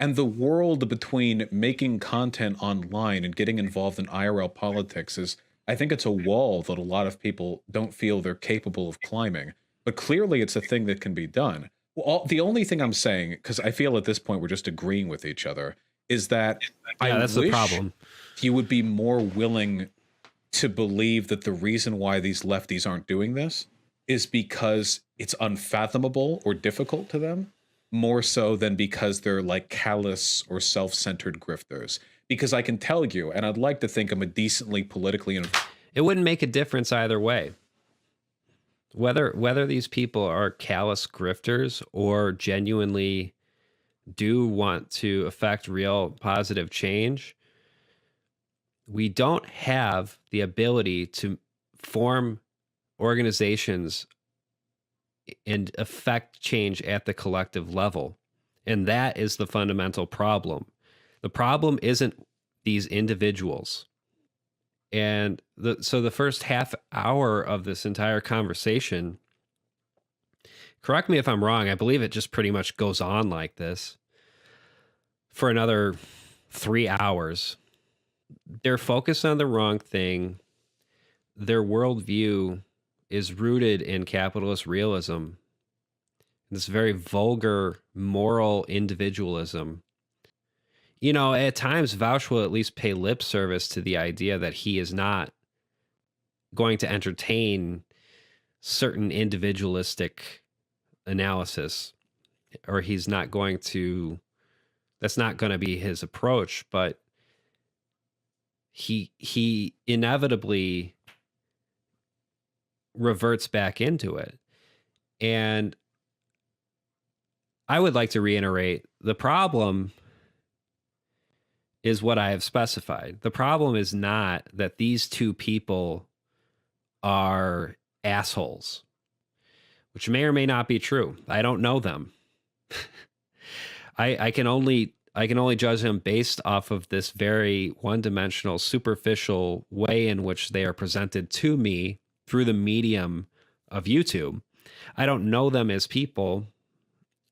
and the world between making content online and getting involved in IRL politics is, I think it's a wall that a lot of people don't feel they're capable of climbing. But clearly it's a thing that can be done. Well, the only thing I'm saying, because I feel at this point we're just agreeing with each other, is that Yeah, I that's wish the problem. you would be more willing to believe that the reason why these lefties aren't doing this is because it's unfathomable or difficult to them, more so than because they're like callous or self-centered grifters. Because I can tell you, and I'd like to think I'm a decently politically It wouldn't make a difference either way. Whether these people are callous grifters or genuinely do want to affect real positive change, we don't have the ability to form organizations and affect change at the collective level. And that is the fundamental problem. The problem isn't these individuals. And so the first half hour of this entire conversation, correct me if I'm wrong, I believe it just pretty much goes on like this for another 3 hours. They're focused on the wrong thing. Their worldview is rooted in capitalist realism, this very vulgar moral individualism. You know, at times Vaush will at least pay lip service to the idea that he is not going to entertain certain individualistic analysis, or he's not going to, that's not going to be his approach, but he inevitably reverts back into it. And I would like to reiterate, the problem is what I have specified. The problem is not that these two people are assholes, which may or may not be true. I don't know them. I can only judge them based off of this very one-dimensional, superficial way in which they are presented to me through the medium of YouTube. I don't know them as people.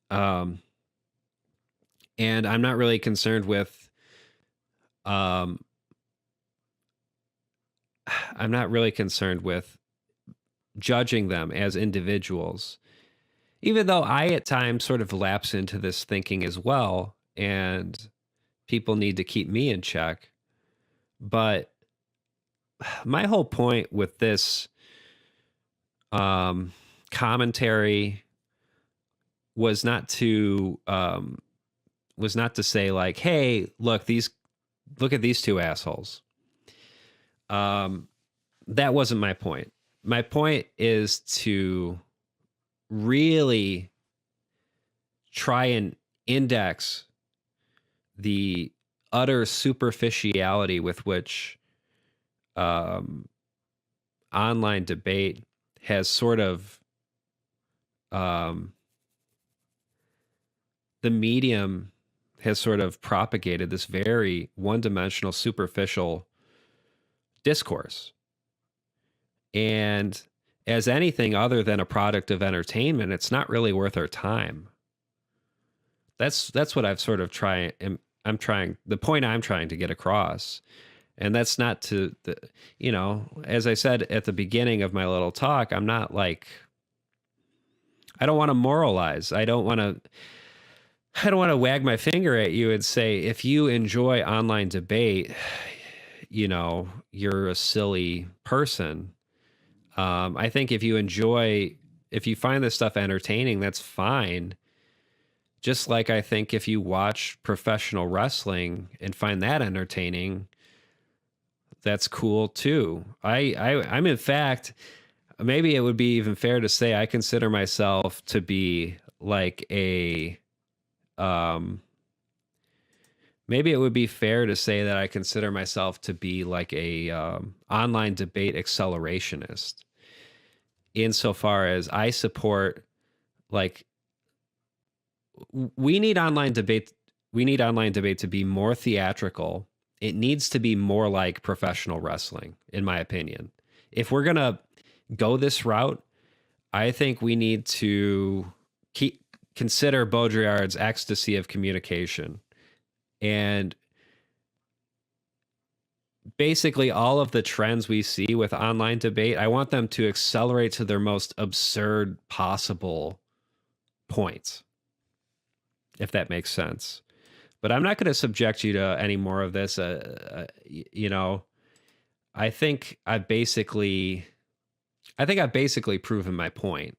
And I'm not really concerned with I'm not really concerned with judging them as individuals, even though I at times sort of lapse into this thinking as well, and people need to keep me in check. But my whole point with this commentary was not to say like, hey, look at these two assholes. That wasn't my point. my point is to really try and index the utter superficiality with which online debate has sort of the medium has sort of propagated this very one-dimensional, superficial discourse. And as anything other than a product of entertainment, it's not really worth our time. That's what I've sort of the point I'm trying to get across. And that's not to the, as I said at the beginning of my little talk, I'm not like, I don't want to moralize. I don't want to wag my finger at you and say, if you enjoy online debate, you're a silly person. I think if you find this stuff entertaining, that's fine. Just like I think if you watch professional wrestling and find that entertaining, that's cool too. I'm in fact, maybe it would be even fair to say I consider myself to be like maybe it would be fair to say that I consider myself to be like a online debate accelerationist, insofar as I support, like, we need online debate to be more theatrical. It needs to be more like professional wrestling, in my opinion. If we're gonna go this route, I think we need to consider Baudrillard's ecstasy of communication. And basically all of the trends we see with online debate, I want them to accelerate to their most absurd possible points, if that makes sense. But I'm not going to subject you to any more of this. I think I've basically proven my point.